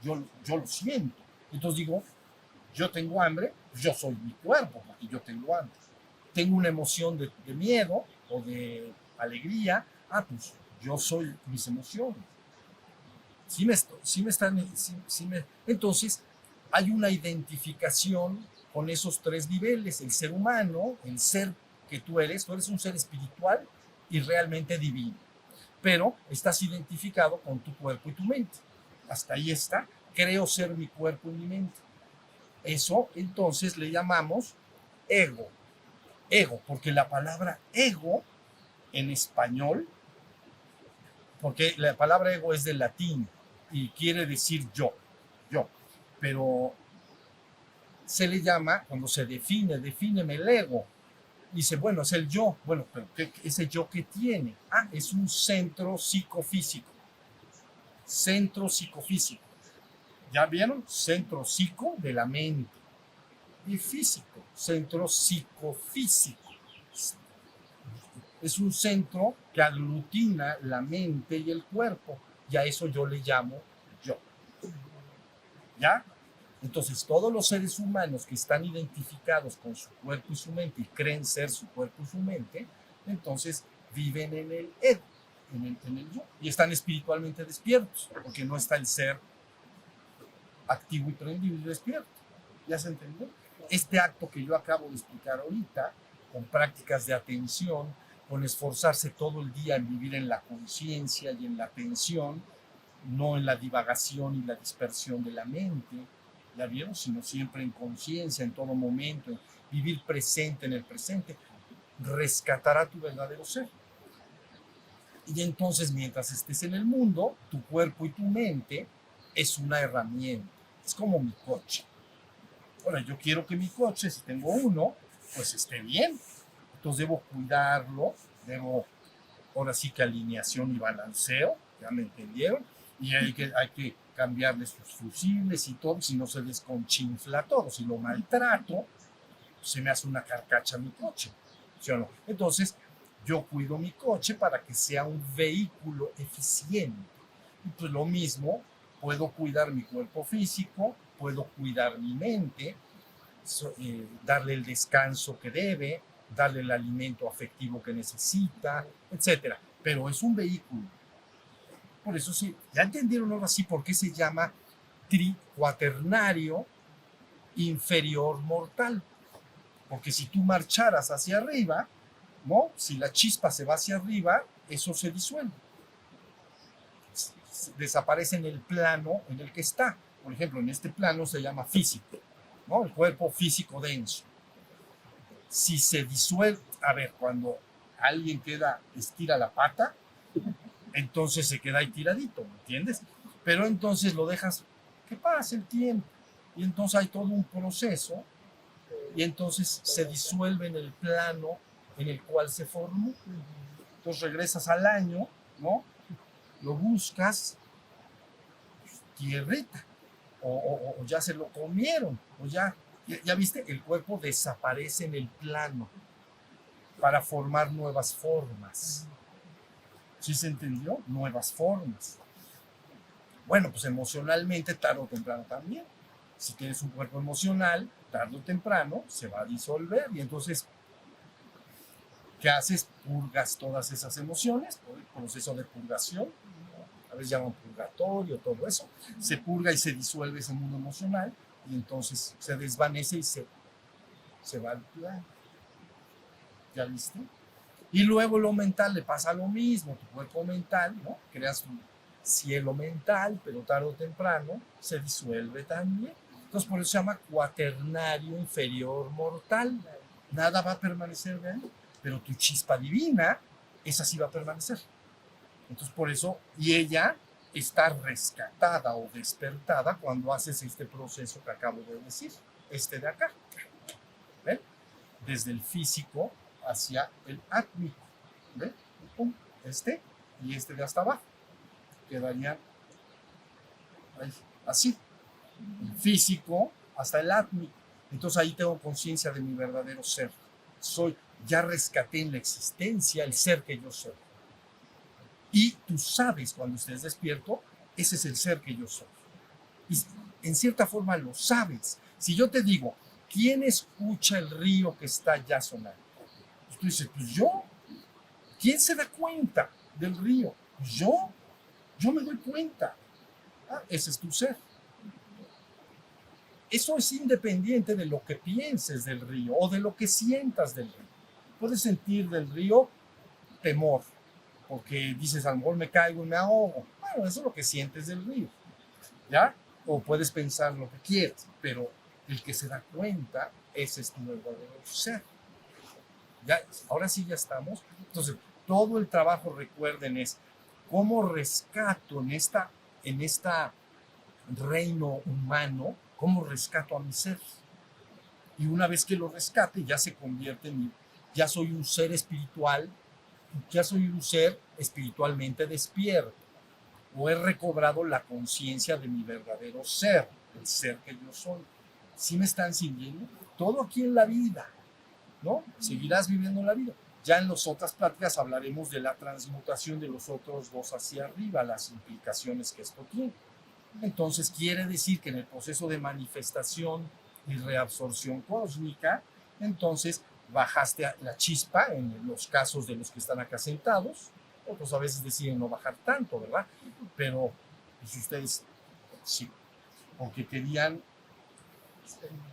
yo lo siento. Entonces digo, yo tengo hambre, yo soy mi cuerpo, porque yo tengo hambre. Tengo una emoción de miedo o de alegría, pues yo soy mis emociones. Entonces, hay una identificación con esos tres niveles. El ser humano, el ser que tú eres un ser espiritual y realmente divino. Pero estás identificado con tu cuerpo y tu mente. Hasta ahí está. Creo ser mi cuerpo y mi mente. Eso entonces le llamamos ego. Ego, porque la palabra ego en español, porque la palabra ego es del latín y quiere decir yo, pero se le llama, cuando se defíneme el ego, dice, bueno, es el yo, bueno, pero ¿ese yo qué tiene? Es un centro psicofísico, ¿ya vieron? Centro psico de la mente y físico, centro psicofísico, Es un centro que aglutina la mente y el cuerpo, y a eso yo le llamo yo. ¿Ya? Entonces, todos los seres humanos que están identificados con su cuerpo y su mente y creen ser su cuerpo y su mente, entonces viven en el ego, en el yo, y están espiritualmente despiertos, porque no está el ser activo y prendido y despierto. ¿Ya se entendió? Este acto que yo acabo de explicar ahorita, con prácticas de atención, con esforzarse todo el día en vivir en la conciencia y en la atención, no en la divagación y la dispersión de la mente, ¿ya vieron? Sino siempre en conciencia, en todo momento, en vivir presente en el presente, rescatará tu verdadero ser. Y entonces, mientras estés en el mundo, tu cuerpo y tu mente es una herramienta, es como mi coche. Ahora, yo quiero que mi coche, si tengo uno, pues esté bien. Entonces debo cuidarlo, ahora sí que alineación y balanceo, ya me entendieron, y hay que cambiarle sus fusibles y todo, si no se desconchinfla todo, si lo maltrato, se me hace una carcacha mi coche, ¿sí o no? Entonces, yo cuido mi coche para que sea un vehículo eficiente. Y pues lo mismo, puedo cuidar mi cuerpo físico, puedo cuidar mi mente, darle el descanso que debe, darle el alimento afectivo que necesita, etcétera. Pero es un vehículo. Por eso sí, ya entendieron ahora sí por qué se llama tricuaternario inferior mortal. Porque si tú marcharas hacia arriba, ¿no? Si la chispa se va hacia arriba, eso se disuelve. Desaparece en el plano en el que está. Por ejemplo, en este plano se llama físico, ¿no? El cuerpo físico denso. Si se disuelve, a ver, cuando alguien estira la pata, entonces se queda ahí tiradito, ¿me entiendes? Pero entonces lo dejas que pase el tiempo y entonces hay todo un proceso y entonces se disuelve en el plano en el cual se formó. Entonces regresas al año, ¿no? Lo buscas, tierrita, o ya se lo comieron, o ya viste, el cuerpo desaparece en el plano para formar nuevas formas. ¿Sí se entendió? Nuevas formas. Bueno, pues emocionalmente, tarde o temprano también. Si tienes un cuerpo emocional, tarde o temprano se va a disolver y entonces, ¿qué haces? Purgas todas esas emociones por el proceso de purgación. A veces llaman purgatorio, todo eso. Se purga y se disuelve ese mundo emocional y entonces se desvanece y se va al plano. ¿Ya viste? Y luego lo mental le pasa lo mismo, tu cuerpo mental, ¿no? Creas un cielo mental, pero tarde o temprano se disuelve también. Entonces por eso se llama cuaternario inferior mortal. Nada va a permanecer de ahí, pero tu chispa divina, esa sí va a permanecer. Entonces por eso, y ella está rescatada o despertada cuando haces este proceso que acabo de decir, este de acá. ¿Ven? Desde el físico hacia el átmico. ¿Ven? Este y este de hasta abajo. Quedarían ahí, así. El físico hasta el átmico. Entonces ahí tengo conciencia de mi verdadero ser. Ya rescaté en la existencia el ser que yo soy. Y tú sabes cuando estés despierto, ese es el ser que yo soy. Y en cierta forma lo sabes. Si yo te digo, ¿quién escucha el río que está ya sonando? Pues tú dices, pues yo. ¿Quién se da cuenta del río? Pues yo me doy cuenta. Ese es tu ser. Eso es independiente de lo que pienses del río o de lo que sientas del río. Puedes sentir del río temor, porque dices, a lo mejor me caigo y me ahogo. Bueno, eso es lo que sientes del río, ¿ya? O puedes pensar lo que quieras, pero el que se da cuenta, ese es tu verdadero ser. ¿Ya? Ahora sí ya estamos. Entonces, todo el trabajo, recuerden, es cómo rescato en esta reino humano, cómo rescato a mi ser. Y una vez que lo rescate, ya se convierte ya soy un ser espiritual, ya soy un ser espiritualmente despierto, o he recobrado la conciencia de mi verdadero ser, el ser que yo soy. ¿Sí me están siguiendo? Todo aquí en la vida, ¿no? Seguirás viviendo la vida. Ya en las otras pláticas hablaremos de la transmutación de los otros dos hacia arriba, las implicaciones que esto tiene. Entonces quiere decir que en el proceso de manifestación y reabsorción cósmica, entonces bajaste la chispa en los casos de los que están acá sentados. Otros a veces deciden no bajar tanto, ¿verdad? Pero pues ustedes sí, porque querían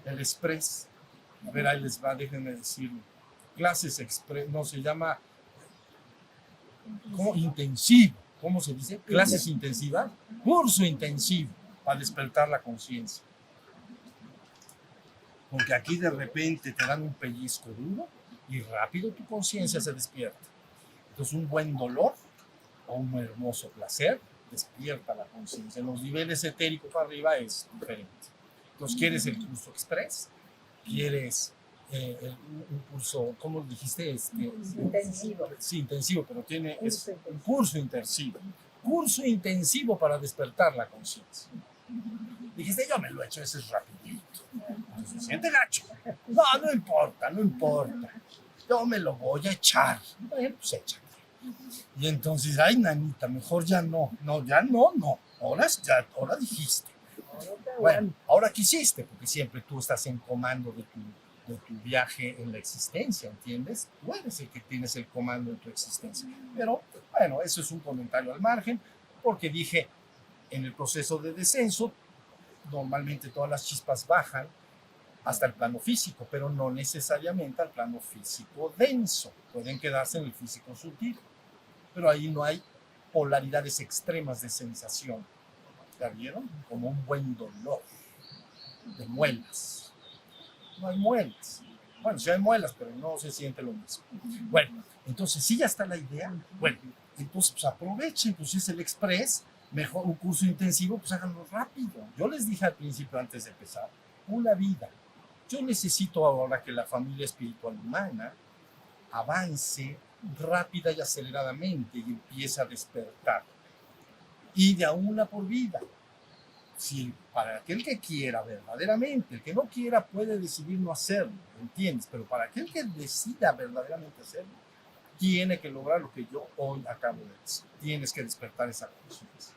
el express. A ver, ahí les va, déjenme decirlo. Clases express, no, se llama ¿cómo? Intensivo. ¿Cómo se dice? Clases intensivas. Curso intensivo para despertar la conciencia. Porque aquí de repente te dan un pellizco duro y rápido tu conciencia se despierta. Entonces un buen dolor o un hermoso placer despierta la conciencia. En los niveles etéricos para arriba es diferente. Entonces, ¿quieres el curso express? ¿Quieres un curso, cómo dijiste? Intensivo. Sí, intensivo, pero tiene un curso intensivo. Curso intensivo para despertar la conciencia. Dijiste, yo me lo he hecho, ese es rapidito. Entonces, se siente gacho. No, no importa, no importa. Yo me lo voy a echar. Bueno, pues échate. Y entonces, ay, nanita, mejor ya no. No, ya no. Ahora dijiste. Bueno, ahora quisiste, porque siempre tú estás en comando de tu viaje en la existencia, ¿entiendes? Tú eres el que tienes el comando en tu existencia. Pero, bueno, eso es un comentario al margen, porque dije, en el proceso de descenso, normalmente todas las chispas bajan hasta el plano físico, pero no necesariamente al plano físico denso. Pueden quedarse en el físico sutil, pero ahí no hay polaridades extremas de sensación. ¿Ya vieron? Como un buen dolor de muelas. No hay muelas. Bueno, sí hay muelas, pero no se siente lo mismo. Bueno, entonces sí ya está la idea. Bueno, entonces pues aprovechen, pues si es el express, mejor un curso intensivo, pues háganlo rápido. Yo les dije al principio, antes de empezar, una vida. Yo necesito ahora que la familia espiritual humana avance rápida y aceleradamente y empiece a despertar. Y de a una por vida. Si para aquel que quiera verdaderamente, el que no quiera puede decidir no hacerlo, ¿entiendes? Pero para aquel que decida verdaderamente hacerlo, tiene que lograr lo que yo hoy acabo de decir. Tienes que despertar esa conciencia.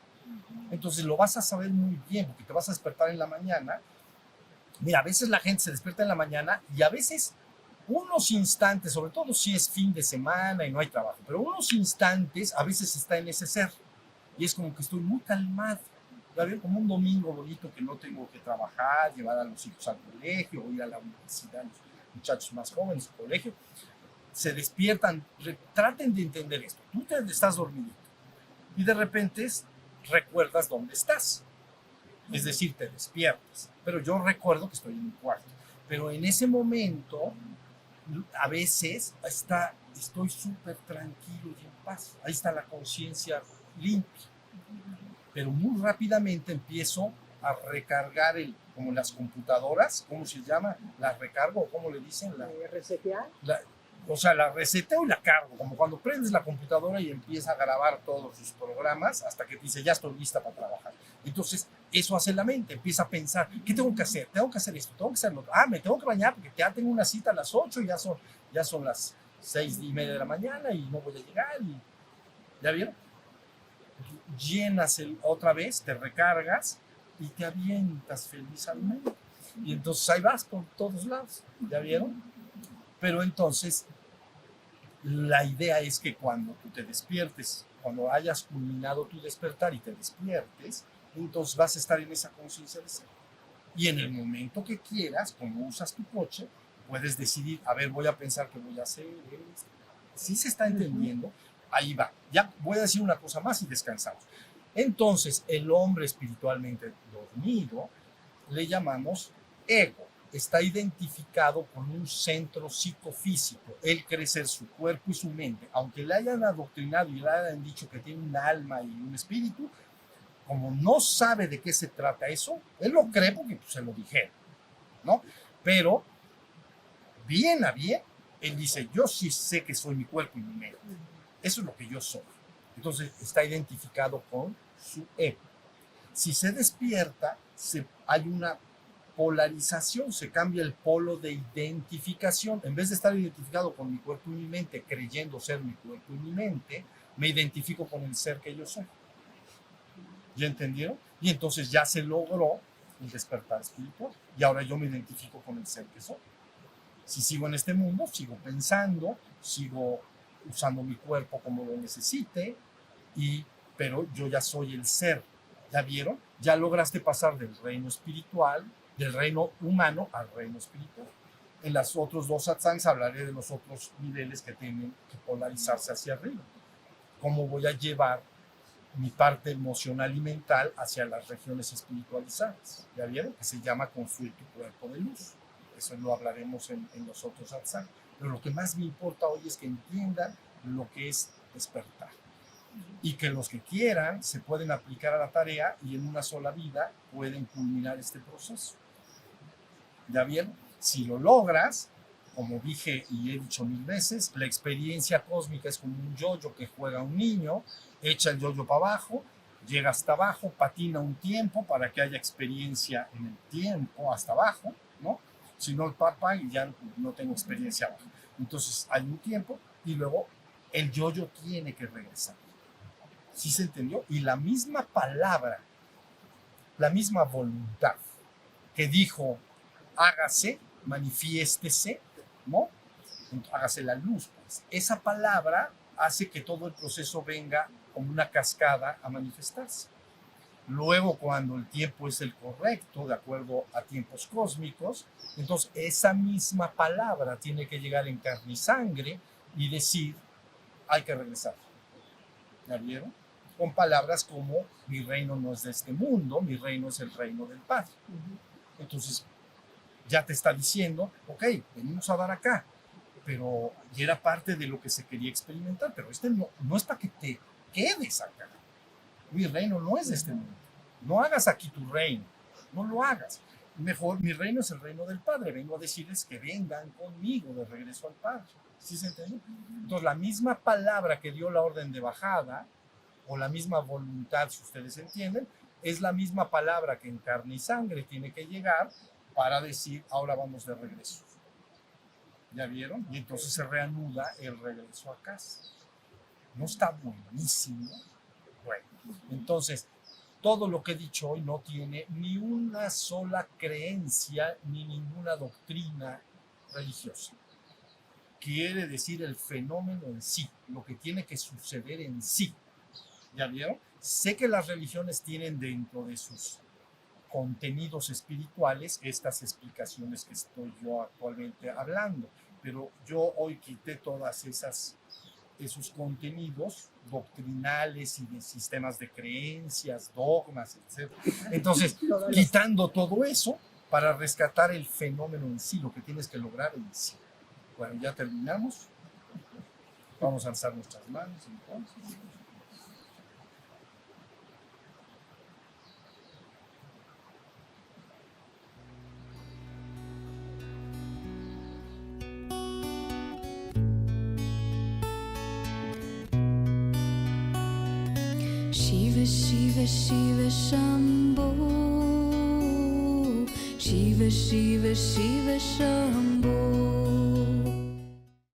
Entonces lo vas a saber muy bien, porque te vas a despertar en la mañana. Mira, a veces la gente se despierta en la mañana y a veces unos instantes, sobre todo si es fin de semana y no hay trabajo, pero unos instantes a veces está en ese ser. Y es como que estoy muy calmado. Ya ven, como un domingo bonito que no tengo que trabajar, llevar a los hijos al colegio, o ir a la universidad, los muchachos más jóvenes al colegio. Se despiertan, traten de entender esto. Tú estás dormido y de repente recuerdas dónde estás. Es decir, te despiertas. Pero yo recuerdo que estoy en mi cuarto. Pero en ese momento, a veces estoy súper tranquilo y en paz. Ahí está la conciencia limpia. Pero muy rápidamente empiezo a recargar como las computadoras, ¿cómo se llama? ¿La recargo o cómo le dicen? ¿Resetear? O sea, la reseteo y la cargo, como cuando prendes la computadora y empieza a grabar todos sus programas hasta que dice, ya estoy lista para trabajar. Entonces, eso hace la mente, empieza a pensar, ¿qué tengo que hacer? Tengo que hacer esto, tengo que hacer lo otro. Me tengo que bañar porque ya tengo una cita a las 8 y ya son las 6:30 de la mañana y no voy a llegar. ¿Ya vieron? Llenas otra vez, te recargas y te avientas feliz al mundo. Y entonces ahí vas por todos lados, ¿ya vieron? Pero entonces la idea es que cuando tú te despiertes, cuando hayas culminado tu despertar y te despiertes, entonces vas a estar en esa conciencia de ser. Y en el momento que quieras, como usas tu coche, puedes decidir, a ver, voy a pensar que voy a hacer esto. ¿Sí se está entendiendo? Ahí va. Ya voy a decir una cosa más y descansamos. Entonces, el hombre espiritualmente dormido le llamamos ego. Está identificado con un centro psicofísico. Él cree ser su cuerpo y su mente. Aunque le hayan adoctrinado y le hayan dicho que tiene un alma y un espíritu, como no sabe de qué se trata eso, él lo cree porque pues, se lo dijeron, ¿no? Pero, bien a bien, él dice, yo sí sé que soy mi cuerpo y mi mente. Eso es lo que yo soy. Entonces está identificado con su ego. Si se despierta, hay una polarización, se cambia el polo de identificación. En vez de estar identificado con mi cuerpo y mi mente, creyendo ser mi cuerpo y mi mente, me identifico con el ser que yo soy. ¿Ya entendieron? Y entonces ya se logró el despertar espiritual. Y ahora yo me identifico con el ser que soy. Si sigo en este mundo, sigo pensando, sigo usando mi cuerpo como lo necesite, pero yo ya soy el ser. ¿Ya vieron? Ya lograste pasar del reino espiritual, del reino humano al reino espiritual. En los otros 2 satsangs hablaré de los otros niveles que tienen que polarizarse hacia arriba. Cómo voy a llevar mi parte emocional y mental hacia las regiones espiritualizadas. ¿Ya vieron? Que se llama construir tu cuerpo de luz. Eso lo hablaremos en los otros satsangs. Pero lo que más me importa hoy es que entiendan lo que es despertar. Y que los que quieran se pueden aplicar a la tarea y en una sola vida pueden culminar este proceso. ¿Ya vieron? Si lo logras, como dije y he dicho 1000 veces, la experiencia cósmica es como un yoyo que juega un niño, echa el yoyo para abajo, llega hasta abajo, patina un tiempo para que haya experiencia en el tiempo hasta abajo, ¿no? Si no, el papá ya no tengo experiencia abajo. Entonces hay un tiempo y luego el yoyo tiene que regresar. ¿Sí se entendió? Y la misma palabra, la misma voluntad que dijo, hágase, manifiéstese, ¿no? Hágase la luz, pues. Esa palabra hace que todo el proceso venga como una cascada a manifestarse. Luego, cuando el tiempo es el correcto, de acuerdo a tiempos cósmicos, entonces esa misma palabra tiene que llegar en carne y sangre y decir, hay que regresar. ¿Ya vieron? Con palabras como, mi reino no es de este mundo, mi reino es el reino del Padre. Entonces, ya te está diciendo, ok, venimos a dar acá, pero ya era parte de lo que se quería experimentar, pero no es para que te quedes acá. Mi reino no es de este mundo. No hagas aquí tu reino, no lo hagas. Mejor, mi reino es el reino del Padre. Vengo a decirles que vengan conmigo de regreso al Padre. ¿Sí se entiende? Entonces, la misma palabra que dio la orden de bajada, o la misma voluntad, si ustedes entienden, es la misma palabra que en carne y sangre tiene que llegar para decir, ahora vamos de regreso. ¿Ya vieron? Y entonces se reanuda el regreso a casa. ¿No está buenísimo? Bueno, entonces, todo lo que he dicho hoy no tiene ni una sola creencia ni ninguna doctrina religiosa. Quiere decir el fenómeno en sí, lo que tiene que suceder en sí. ¿Ya vieron? Sé que las religiones tienen dentro de sus contenidos espirituales estas explicaciones que estoy yo actualmente hablando, pero yo hoy quité todas esos contenidos doctrinales y de sistemas de creencias, dogmas, etc. Entonces, quitando todo eso para rescatar el fenómeno en sí, lo que tienes que lograr en sí. Bueno, ya terminamos. Vamos a alzar nuestras manos entonces. Shiva Shiva Shiva Shambho, Shiva Shiva Shiva Shambho.